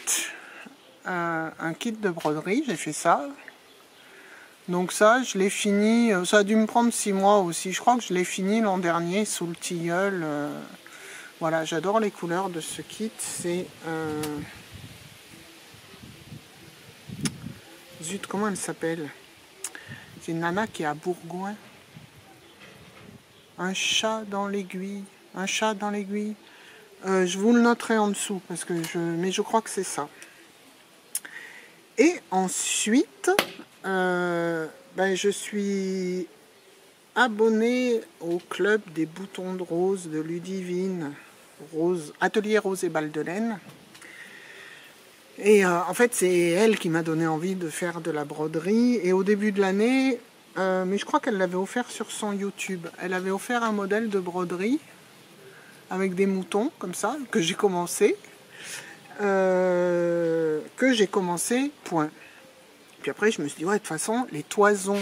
de broderie. J'ai fait ça. Donc ça, je l'ai fini. Ça a dû me prendre 6 mois aussi. Je crois que je l'ai fini l'an dernier sous le tilleul. Voilà, j'adore les couleurs de ce kit. C'est... Zut, comment elle s'appelle? C'est une nana qui est à Bourgoin. Un chat dans l'aiguille. Un chat dans l'aiguille. Je vous le noterai en dessous, parce que mais je crois que c'est ça. Et ensuite, je suis abonnée au club des boutons de rose de Ludivine, Atelier Rose et Balles de Laine. Et en fait, c'est elle qui m'a donné envie de faire de la broderie. Et au début de l'année, mais je crois qu'elle l'avait offert sur son YouTube. Elle avait offert un modèle de broderie avec des moutons, comme ça, que j'ai commencé. Point. Puis après, je me suis dit, ouais, de toute façon, les toisons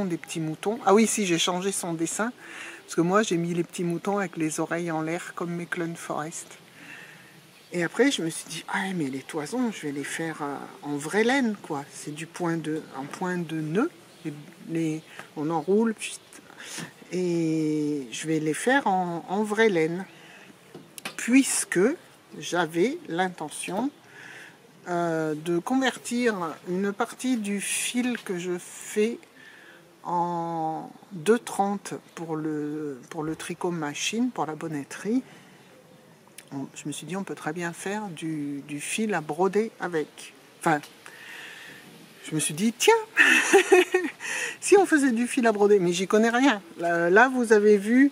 des petits moutons... Ah oui, si, j'ai changé son dessin, parce que moi, j'ai mis les petits moutons avec les oreilles en l'air, comme Mecklun Forest. Et après, je me suis dit, ah, mais les toisons, je vais les faire en vraie laine, quoi. C'est un point de nœud. On enroule, et je vais les faire en vraie laine. Puisque j'avais l'intention de convertir une partie du fil que je fais en 2,30 pour le tricot machine, pour la bonneterie. Je me suis dit, on peut très bien faire du fil à broder avec. Enfin, je me suis dit, tiens, si on faisait du fil à broder, mais j'y connais rien. Là, vous avez vu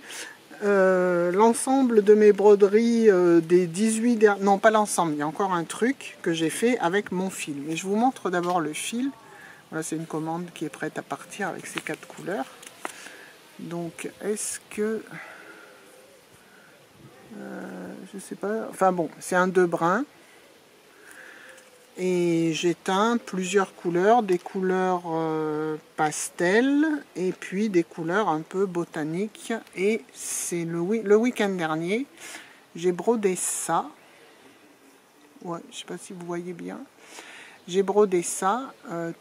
l'ensemble de mes broderies des 18 derniers... Non, pas l'ensemble, il y a encore un truc que j'ai fait avec mon fil. Mais je vous montre d'abord le fil. Voilà, c'est une commande qui est prête à partir avec ces 4 couleurs. Donc, est-ce que... je sais pas... Enfin bon, c'est un 2 brins. Et j'ai teint plusieurs couleurs, des couleurs pastel et puis des couleurs un peu botaniques. Et c'est le week-end dernier, j'ai brodé ça. Ouais, je sais pas si vous voyez bien. J'ai brodé ça,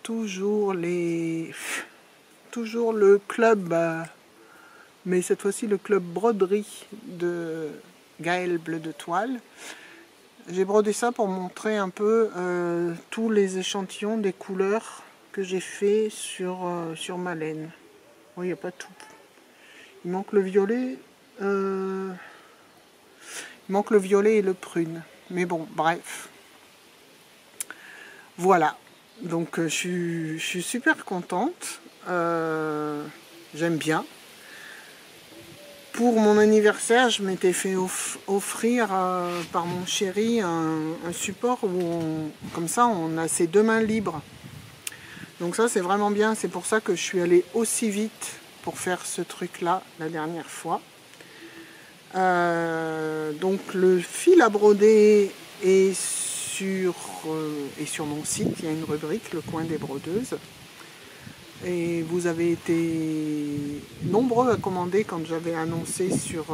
toujours le club, mais cette fois-ci le club broderie de Gaël Bleu de Toile. J'ai brodé ça pour montrer un peu tous les échantillons des couleurs que j'ai fait sur ma laine. Oui, il n'y a pas tout. Il manque le violet. Il manque le violet et le prune. Mais bon, bref. Voilà. Donc je suis super contente. J'aime bien. Pour mon anniversaire, je m'étais fait offrir par mon chéri un support où comme ça on a ses 2 mains libres. Donc ça c'est vraiment bien, c'est pour ça que je suis allée aussi vite pour faire ce truc là la dernière fois. Donc le fil à broder est sur mon site, il y a une rubrique, le coin des brodeuses. Et vous avez été nombreux à commander quand j'avais annoncé sur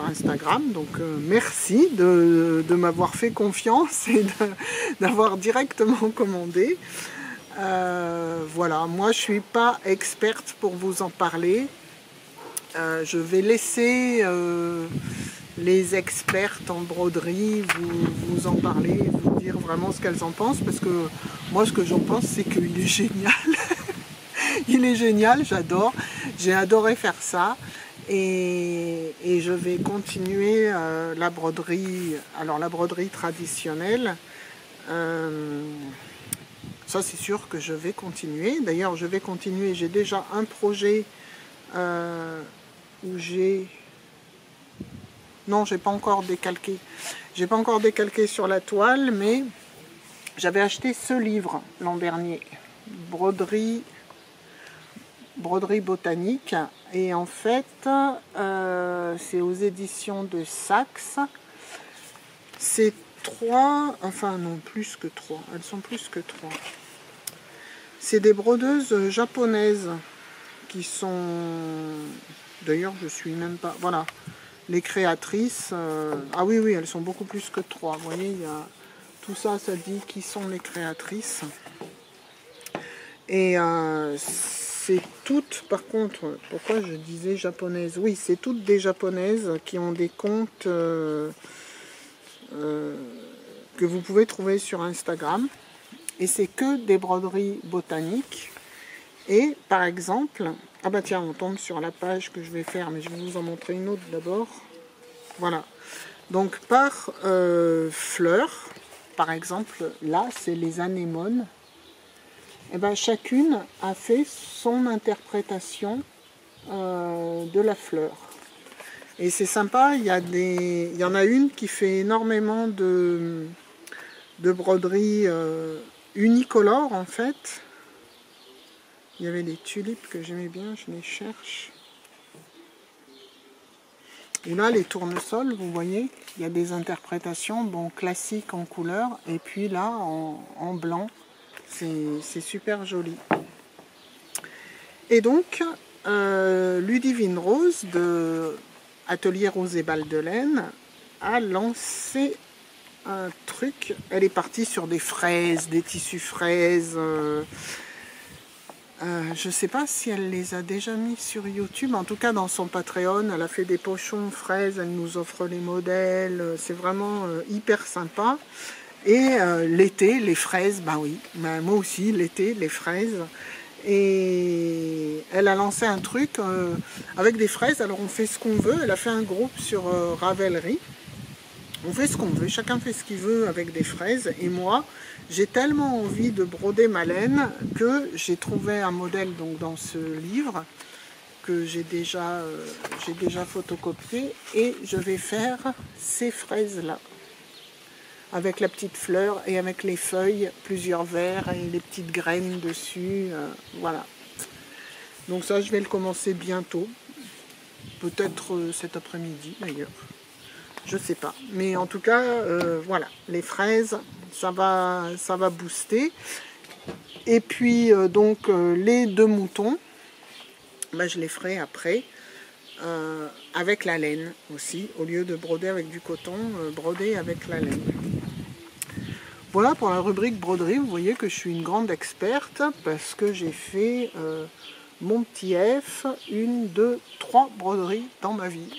Instagram. Donc merci de m'avoir fait confiance et d'avoir directement commandé. Voilà, moi je ne suis pas experte pour vous en parler. Je vais laisser les expertes en broderie vous en parler, vous dire vraiment ce qu'elles en pensent. Parce que moi ce que j'en pense c'est qu'il est génial. Il est génial, j'adore. J'ai adoré faire ça. Et je vais continuer la broderie. Alors la broderie traditionnelle, ça c'est sûr que je vais continuer. D'ailleurs je vais continuer, j'ai déjà un projet où j'ai... Non, j'ai pas encore décalqué. J'ai pas encore décalqué sur la toile, mais j'avais acheté ce livre l'an dernier. Broderie botanique, et en fait c'est aux éditions de Saxe. C'est 3, enfin non, plus que 3. Elles sont plus que 3. C'est des brodeuses japonaises qui sont... D'ailleurs, je suis même pas... Voilà, les créatrices... Ah oui, oui, elles sont beaucoup plus que 3. Vous voyez, il y a... Tout ça, ça dit qui sont les créatrices. Et c'est toutes, par contre, pourquoi je disais japonaises? Oui, c'est toutes des japonaises qui ont des comptes que vous pouvez trouver sur Instagram. Et c'est que des broderies botaniques. Et par exemple, ah bah tiens, on tombe sur la page que je vais faire, mais je vais vous en montrer une autre d'abord. Voilà. Donc par fleur, par exemple, là, c'est les anémones. Et ben, chacune a fait son interprétation de la fleur. Et c'est sympa, il y en a une qui fait énormément de broderies unicolores en fait. Il y avait des tulipes que j'aimais bien, je les cherche. Et là, les tournesols, vous voyez, il y a des interprétations bon, classiques en couleur, et puis là, en blanc. C'est super joli. Et donc, Ludivine Rose de Atelier Rose et Balles de Laine a lancé un truc. Elle est partie sur des fraises, des tissus fraises. Je ne sais pas si elle les a déjà mis sur YouTube. En tout cas, dans son Patreon, elle a fait des pochons fraises. Elle nous offre les modèles. C'est vraiment hyper sympa. Et l'été, les fraises, bah oui, bah, moi aussi, l'été, les fraises. Et elle a lancé un truc avec des fraises, alors on fait ce qu'on veut. Elle a fait un groupe sur Ravelry. On fait ce qu'on veut, chacun fait ce qu'il veut avec des fraises. Et moi, j'ai tellement envie de broder ma laine que j'ai trouvé un modèle donc, dans ce livre que j'ai déjà photocopié. Et je vais faire ces fraises-là, avec la petite fleur et avec les feuilles, plusieurs verres et les petites graines dessus, voilà. Donc ça, je vais le commencer bientôt, peut-être cet après-midi d'ailleurs, je sais pas. Mais en tout cas, voilà, les fraises, ça va booster. Et puis donc les 2 moutons, ben, je les ferai après. Avec la laine aussi, au lieu de broder avec du coton, broder avec la laine. Voilà pour la rubrique broderie, vous voyez que je suis une grande experte parce que j'ai fait mon petit F, 1, 2, 3 broderies dans ma vie.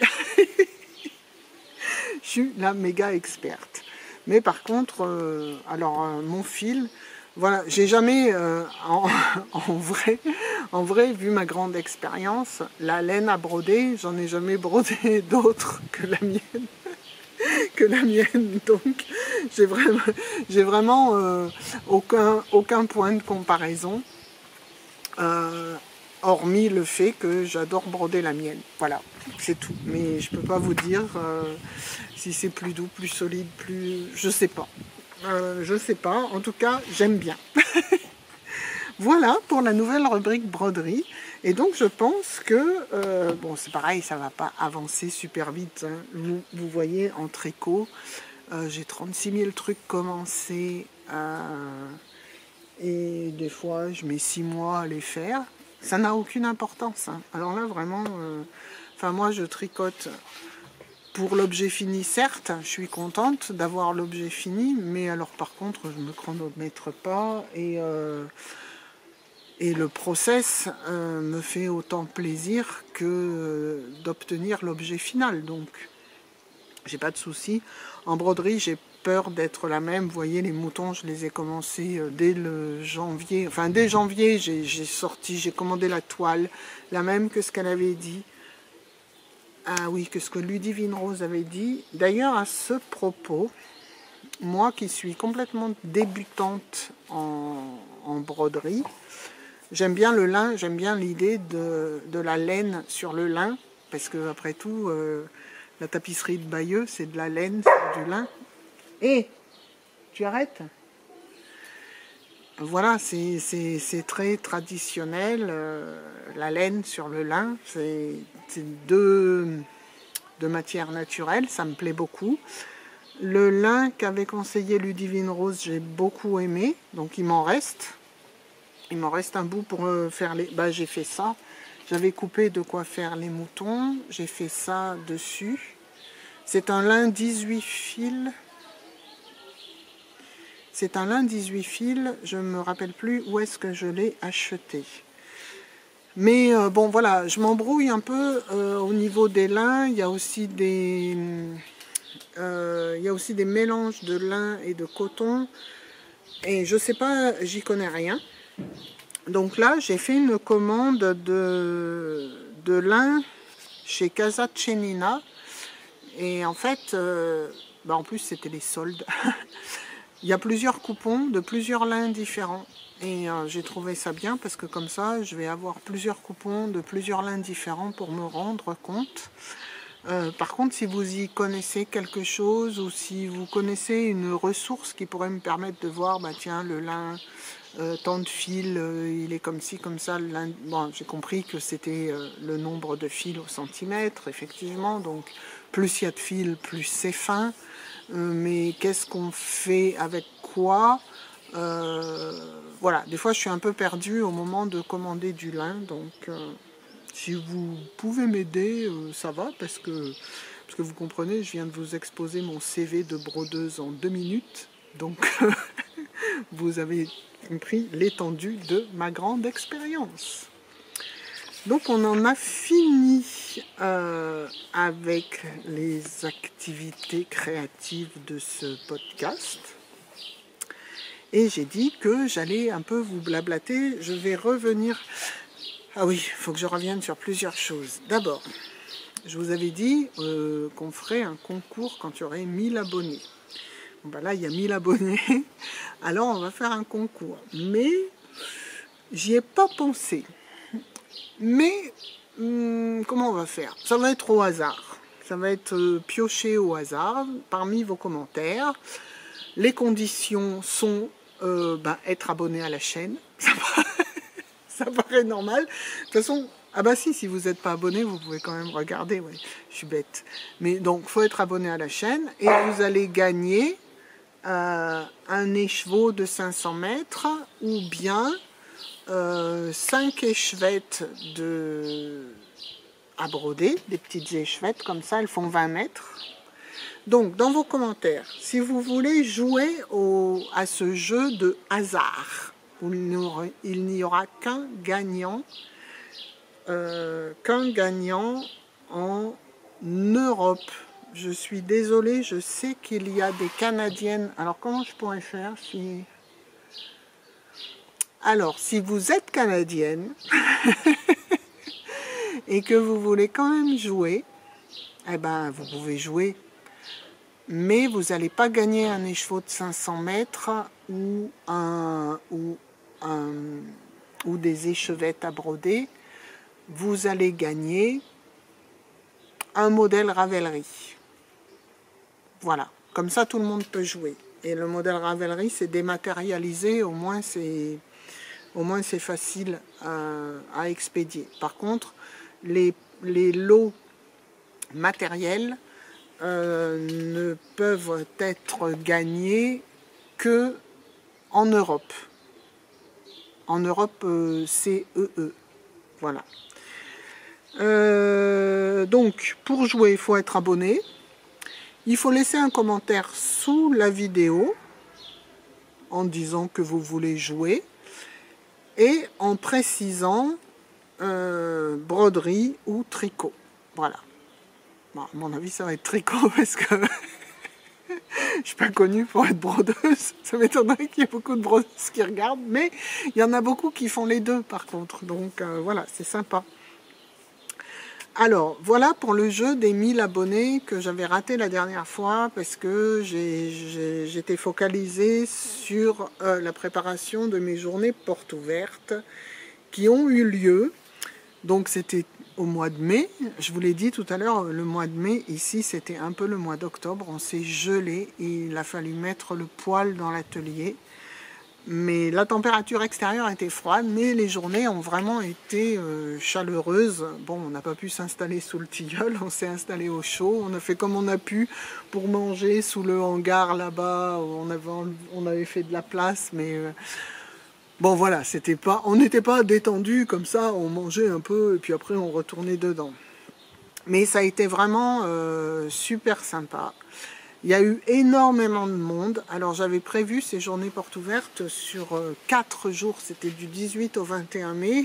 Je suis la méga experte. Mais par contre, mon fil, voilà, j'ai jamais en vrai, vu ma grande expérience, la laine à broder, j'en ai jamais brodé d'autre que la mienne. Donc j'ai vraiment aucun point de comparaison, hormis le fait que j'adore broder la mienne. Voilà, c'est tout. Mais je peux pas vous dire si c'est plus doux, plus solide, plus... Je sais pas. Je sais pas. En tout cas, j'aime bien. Voilà pour la nouvelle rubrique broderie. Et donc je pense que, bon c'est pareil, ça va pas avancer super vite. Hein. Vous voyez en tricot, j'ai 36 000 trucs commencés. Et des fois je mets 6 mois à les faire. Ça n'a aucune importance. Hein. Alors là vraiment, moi je tricote pour l'objet fini, certes. Je suis contente d'avoir l'objet fini. Mais alors par contre je me chronomètre pas et le process me fait autant plaisir que d'obtenir l'objet final. Donc, j'ai pas de souci. En broderie, j'ai peur d'être la même. Vous voyez, les moutons, je les ai commencés dès le janvier. Enfin, dès janvier, j'ai commandé la toile, la même que ce qu'elle avait dit. Ah oui, que ce que Ludivine Rose avait dit. D'ailleurs, à ce propos, moi qui suis complètement débutante en broderie, j'aime bien le lin, j'aime bien l'idée de la laine sur le lin, parce que après tout, la tapisserie de Bayeux, c'est de la laine, c'est du lin. Et tu arrêtes? Voilà, c'est très traditionnel, la laine sur le lin, c'est deux matières naturelles, ça me plaît beaucoup. Le lin qu'avait conseillé Ludivine Rose, j'ai beaucoup aimé, donc il m'en reste. Il m'en reste un bout pour faire les... Bah, j'ai fait ça. J'avais coupé de quoi faire les moutons. J'ai fait ça dessus. C'est un lin 18 fils. C'est un lin 18 fils. Je ne me rappelle plus où est-ce que je l'ai acheté. Mais bon, voilà, je m'embrouille un peu au niveau des lins. Il y a aussi des mélanges de lin et de coton. Et je sais pas, j'y connais rien. Donc là, j'ai fait une commande de lin chez Casa Cenina. Et en fait, bah en plus, c'était les soldes. Il y a plusieurs coupons de plusieurs lins différents. Et j'ai trouvé ça bien parce que comme ça, je vais avoir plusieurs coupons de plusieurs lins différents pour me rendre compte. Par contre, si vous y connaissez quelque chose ou si vous connaissez une ressource qui pourrait me permettre de voir, bah tiens, le lin, tant de fils, il est comme ci, comme ça. Bon, j'ai compris que c'était le nombre de fils au centimètre, effectivement. Donc, plus il y a de fils, plus c'est fin. Mais qu'est-ce qu'on fait avec quoi? Voilà, des fois je suis un peu perdue au moment de commander du lin, donc si vous pouvez m'aider, ça va, parce que vous comprenez, je viens de vous exposer mon CV de brodeuse en 2 minutes, donc vous avez compris l'étendue de ma grande expérience. Donc on en a fini avec les activités créatives de ce podcast. Et j'ai dit que j'allais un peu vous blablater. Je vais revenir... Ah oui, il faut que je revienne sur plusieurs choses. D'abord, je vous avais dit qu'on ferait un concours quand il y aurait 1000 abonnés. Bon, ben là, il y a 1000 abonnés. Alors, on va faire un concours. Mais, j'y ai pas pensé. Mais, comment on va faire? Ça va être au hasard. Ça va être pioché au hasard parmi vos commentaires. Les conditions sont être abonné à la chaîne. Ça paraît normal. De toute façon, ah bah si vous n'êtes pas abonné, vous pouvez quand même regarder. Ouais, je suis bête. Mais donc, il faut être abonné à la chaîne et vous allez gagner un écheveau de 500 mètres ou bien 5 échevettes à broder, des petites échevettes comme ça, elles font 20 mètres. Donc, dans vos commentaires, si vous voulez jouer à ce jeu de hasard, où il n'y aura qu'un gagnant en Europe. Je suis désolée, je sais qu'il y a des Canadiennes. Alors, comment je pourrais faire si... Alors, si vous êtes Canadienne et que vous voulez quand même jouer, eh ben, vous pouvez jouer. Mais vous n'allez pas gagner un écheveau de 500 mètres ou des échevettes à broder. Vous allez gagner un modèle Ravelry. Voilà, comme ça tout le monde peut jouer. Et le modèle Ravelry, c'est dématérialisé, au moins c'est facile à expédier. Par contre, les lots matériels ne peuvent être gagnés que en Europe. En Europe CEE. Voilà. Donc, pour jouer, il faut être abonné. Il faut laisser un commentaire sous la vidéo en disant que vous voulez jouer et en précisant broderie ou tricot. Voilà. Bon, à mon avis, ça va être tricot parce que je suis pas connue pour être brodeuse. Ça m'étonnerait qu'il y ait beaucoup de brodeuses qui regardent, mais il y en a beaucoup qui font les deux par contre. Donc voilà, c'est sympa. Alors, voilà pour le jeu des 1000 abonnés que j'avais raté la dernière fois parce que j'étais focalisée sur la préparation de mes journées portes ouvertes qui ont eu lieu. Donc, c'était au mois de mai. Je vous l'ai dit tout à l'heure, le mois de mai, ici, c'était un peu le mois d'octobre. On s'est gelé et il a fallu mettre le poêle dans l'atelier. Mais la température extérieure était froide, mais les journées ont vraiment été chaleureuses. Bon, on n'a pas pu s'installer sous le tilleul, on s'est installé au chaud. On a fait comme on a pu pour manger sous le hangar là-bas. On avait fait de la place, mais bon voilà, on n'était pas détendu comme ça, on mangeait un peu et puis après on retournait dedans. Mais ça a été vraiment super sympa. Il y a eu énormément de monde. Alors j'avais prévu ces journées portes ouvertes sur 4 jours, c'était du 18 au 21 mai.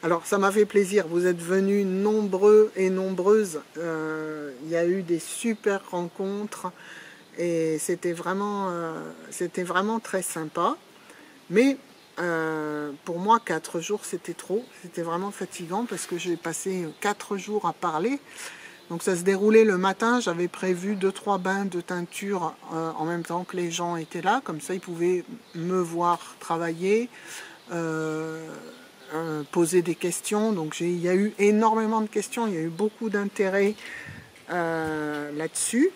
Alors ça m'a fait plaisir, vous êtes venus nombreux et nombreuses. Il y a eu des super rencontres et c'était vraiment très sympa. Mais pour moi 4 jours c'était trop, c'était vraiment fatigant parce que j'ai passé 4 jours à parler. Donc ça se déroulait le matin, j'avais prévu 2-3 bains de teinture en même temps que les gens étaient là, comme ça ils pouvaient me voir travailler, poser des questions. Donc il y a eu énormément de questions, il y a eu beaucoup d'intérêt là-dessus.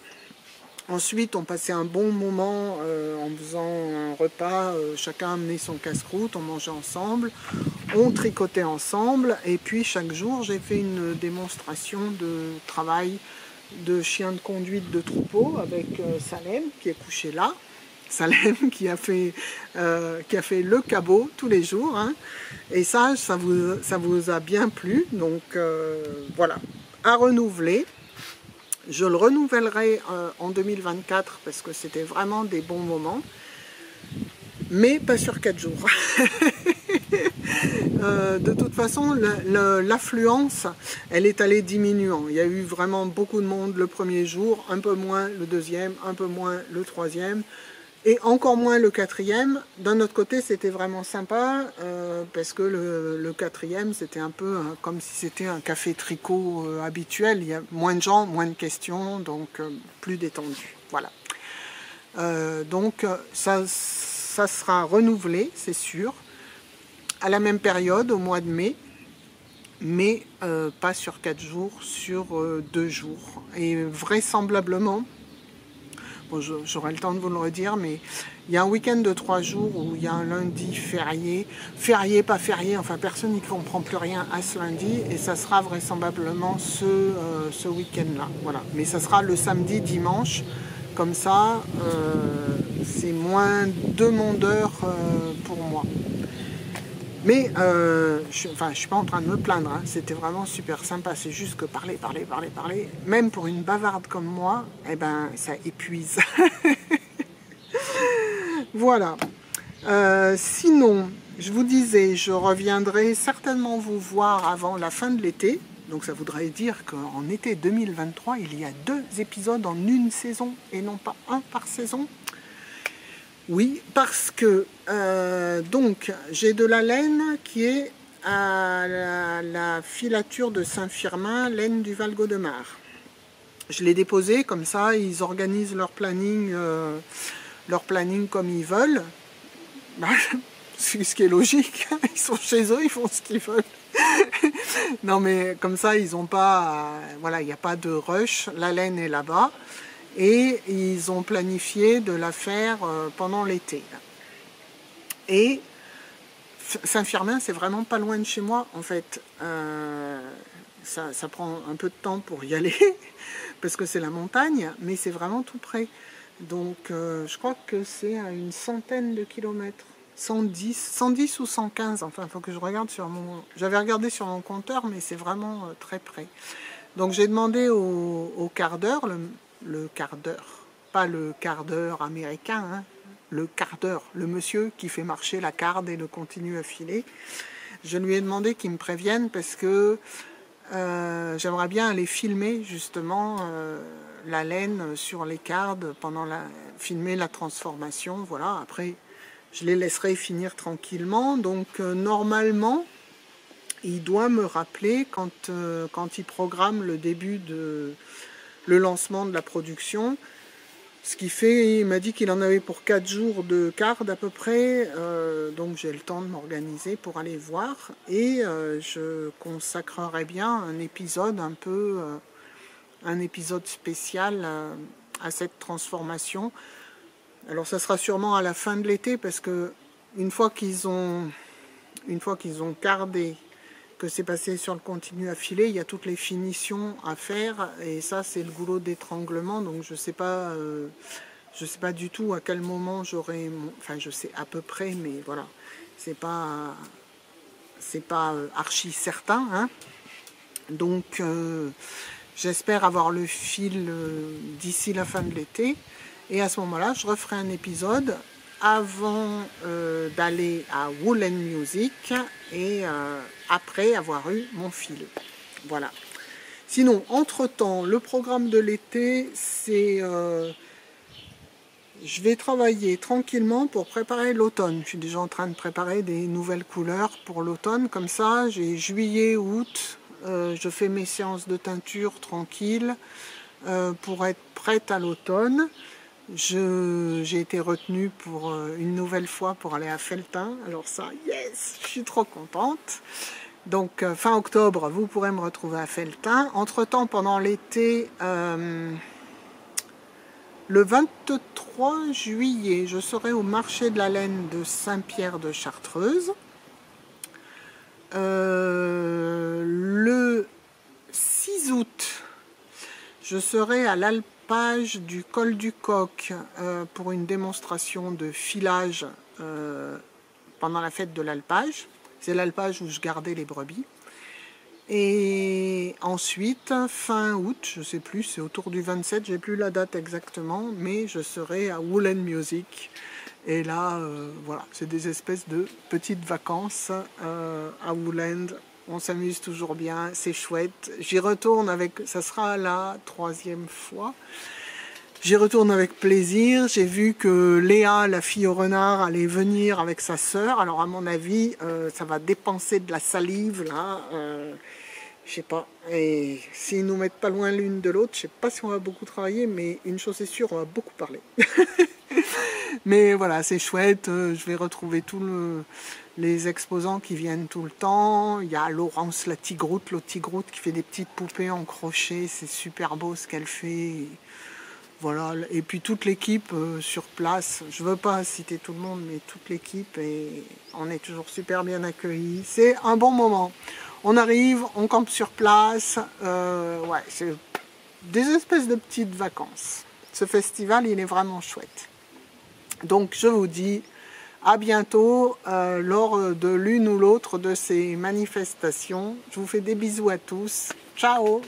Ensuite, on passait un bon moment en faisant un repas, chacun amenait son casse-croûte, on mangeait ensemble, on tricotait ensemble, et puis chaque jour, j'ai fait une démonstration de travail de chien de conduite de troupeau avec Salem, qui est couché là. Salem qui a fait le cabot tous les jours, hein. Et ça vous a bien plu, donc voilà, à renouveler. Je le renouvellerai en 2024 parce que c'était vraiment des bons moments, mais pas sur 4 jours. De toute façon, l'affluence, elle est allée diminuant. Il y a eu vraiment beaucoup de monde le premier jour, un peu moins le deuxième, un peu moins le troisième, et encore moins le quatrième. D'un autre côté, c'était vraiment sympa, parce que le quatrième, c'était un peu comme si c'était un café tricot habituel. Il y a moins de gens, moins de questions, donc plus détendu. Voilà. Donc ça sera renouvelé, c'est sûr, à la même période, au mois de mai, mais pas sur 4 jours, sur 2 jours. Et vraisemblablement, bon, j'aurai le temps de vous le redire, mais il y a un week-end de 3 jours où il y a un lundi férié, pas férié, enfin personne n'y comprend plus rien à ce lundi, et ça sera vraisemblablement ce week-end-là. Voilà. Mais ça sera le samedi, dimanche, comme ça, c'est moins demandeur pour moi. Mais je suis pas en train de me plaindre, hein. C'était vraiment super sympa. C'est juste que parler, même pour une bavarde comme moi, eh ben, ça épuise. Voilà. Sinon, je vous disais, je reviendrai certainement vous voir avant la fin de l'été. Donc ça voudrait dire qu'en été 2023, il y a 2 épisodes en une saison et non pas 1 par saison. Oui, parce que donc j'ai de la laine qui est à la filature de Saint-Firmin, laine du Val-Gaudemar. Je l'ai déposé comme ça, ils organisent leur planning comme ils veulent. Bah, ce qui est logique, ils sont chez eux, ils font ce qu'ils veulent. Non mais comme ça, ils n'ont pas, voilà, il n'y a pas de rush, la laine est là-bas. Et ils ont planifié de la faire pendant l'été. Et Saint-Firmin, c'est vraiment pas loin de chez moi, en fait. Ça prend un peu de temps pour y aller, parce que c'est la montagne, mais c'est vraiment tout près. Donc, je crois que c'est à une centaine de kilomètres. 110 ou 115, enfin, il faut que je regarde sur mon... J'avais regardé sur mon compteur, mais c'est vraiment très près. Donc, j'ai demandé au quart d'heure, le quart d'heure, pas le quart d'heure américain, hein, le quart d'heure, le monsieur qui fait marcher la carde et le continue à filer. Je lui ai demandé qu'il me prévienne parce que j'aimerais bien aller filmer justement la laine sur les cardes filmer la transformation. Voilà, après je les laisserai finir tranquillement. Donc normalement, il doit me rappeler quand il programme le début le lancement de la production, ce qui fait, il m'a dit qu'il en avait pour 4 jours de cardes à peu près, donc j'ai le temps de m'organiser pour aller voir, et je consacrerai bien un épisode un épisode spécial à cette transformation. Alors ça sera sûrement à la fin de l'été parce que une fois qu'ils ont cardé, que c'est passé sur le continu à filer, il y a toutes les finitions à faire et ça c'est le goulot d'étranglement, donc je sais pas du tout à quel moment j'aurai enfin je sais à peu près, mais voilà, c'est pas archi certain, hein. Donc j'espère avoir le fil d'ici la fin de l'été et à ce moment-là je referai un épisode avant d'aller à Woolen Music et après avoir eu mon fil. Voilà. Sinon, entre-temps, le programme de l'été, c'est... je vais travailler tranquillement pour préparer l'automne. Je suis déjà en train de préparer des nouvelles couleurs pour l'automne. Comme ça, j'ai juillet, août. Je fais mes séances de teinture tranquille pour être prête à l'automne. J'ai été retenue pour une nouvelle fois pour aller à Felletin. Alors ça, yes, je suis trop contente. Donc fin octobre, vous pourrez me retrouver à Felletin. Entre-temps, pendant l'été, le 23 juillet, je serai au marché de la laine de Saint-Pierre de Chartreuse. Le 6 août, je serai à l'alpage du col du Coq pour une démonstration de filage pendant la fête de l'alpage. C'est l'alpage où je gardais les brebis. Et ensuite, fin août, je ne sais plus, c'est autour du 27, j'ai plus la date exactement, mais je serai à Woolen Music. Et là, voilà, c'est des espèces de petites vacances à Woolen. On s'amuse toujours bien, c'est chouette. J'y retourne avec, ça sera la 3e fois. J'y retourne avec plaisir. J'ai vu que Léa, la fille au renard, allait venir avec sa sœur. Alors à mon avis, ça va dépenser de la salive là. Je sais pas. Et s'ils nous mettent pas loin l'une de l'autre, je sais pas si on va beaucoup travailler, mais une chose est sûre, on va beaucoup parler. Mais voilà, c'est chouette. Je vais retrouver tous les exposants qui viennent tout le temps. Il y a Laurence, la tigroute, qui fait des petites poupées en crochet. C'est super beau ce qu'elle fait. Voilà, et puis toute l'équipe sur place, je veux pas citer tout le monde, mais toute l'équipe, et on est toujours super bien accueillis. C'est un bon moment. On arrive, on campe sur place, ouais, c'est des espèces de petites vacances. Ce festival, il est vraiment chouette. Donc je vous dis à bientôt lors de l'une ou l'autre de ces manifestations. Je vous fais des bisous à tous. Ciao!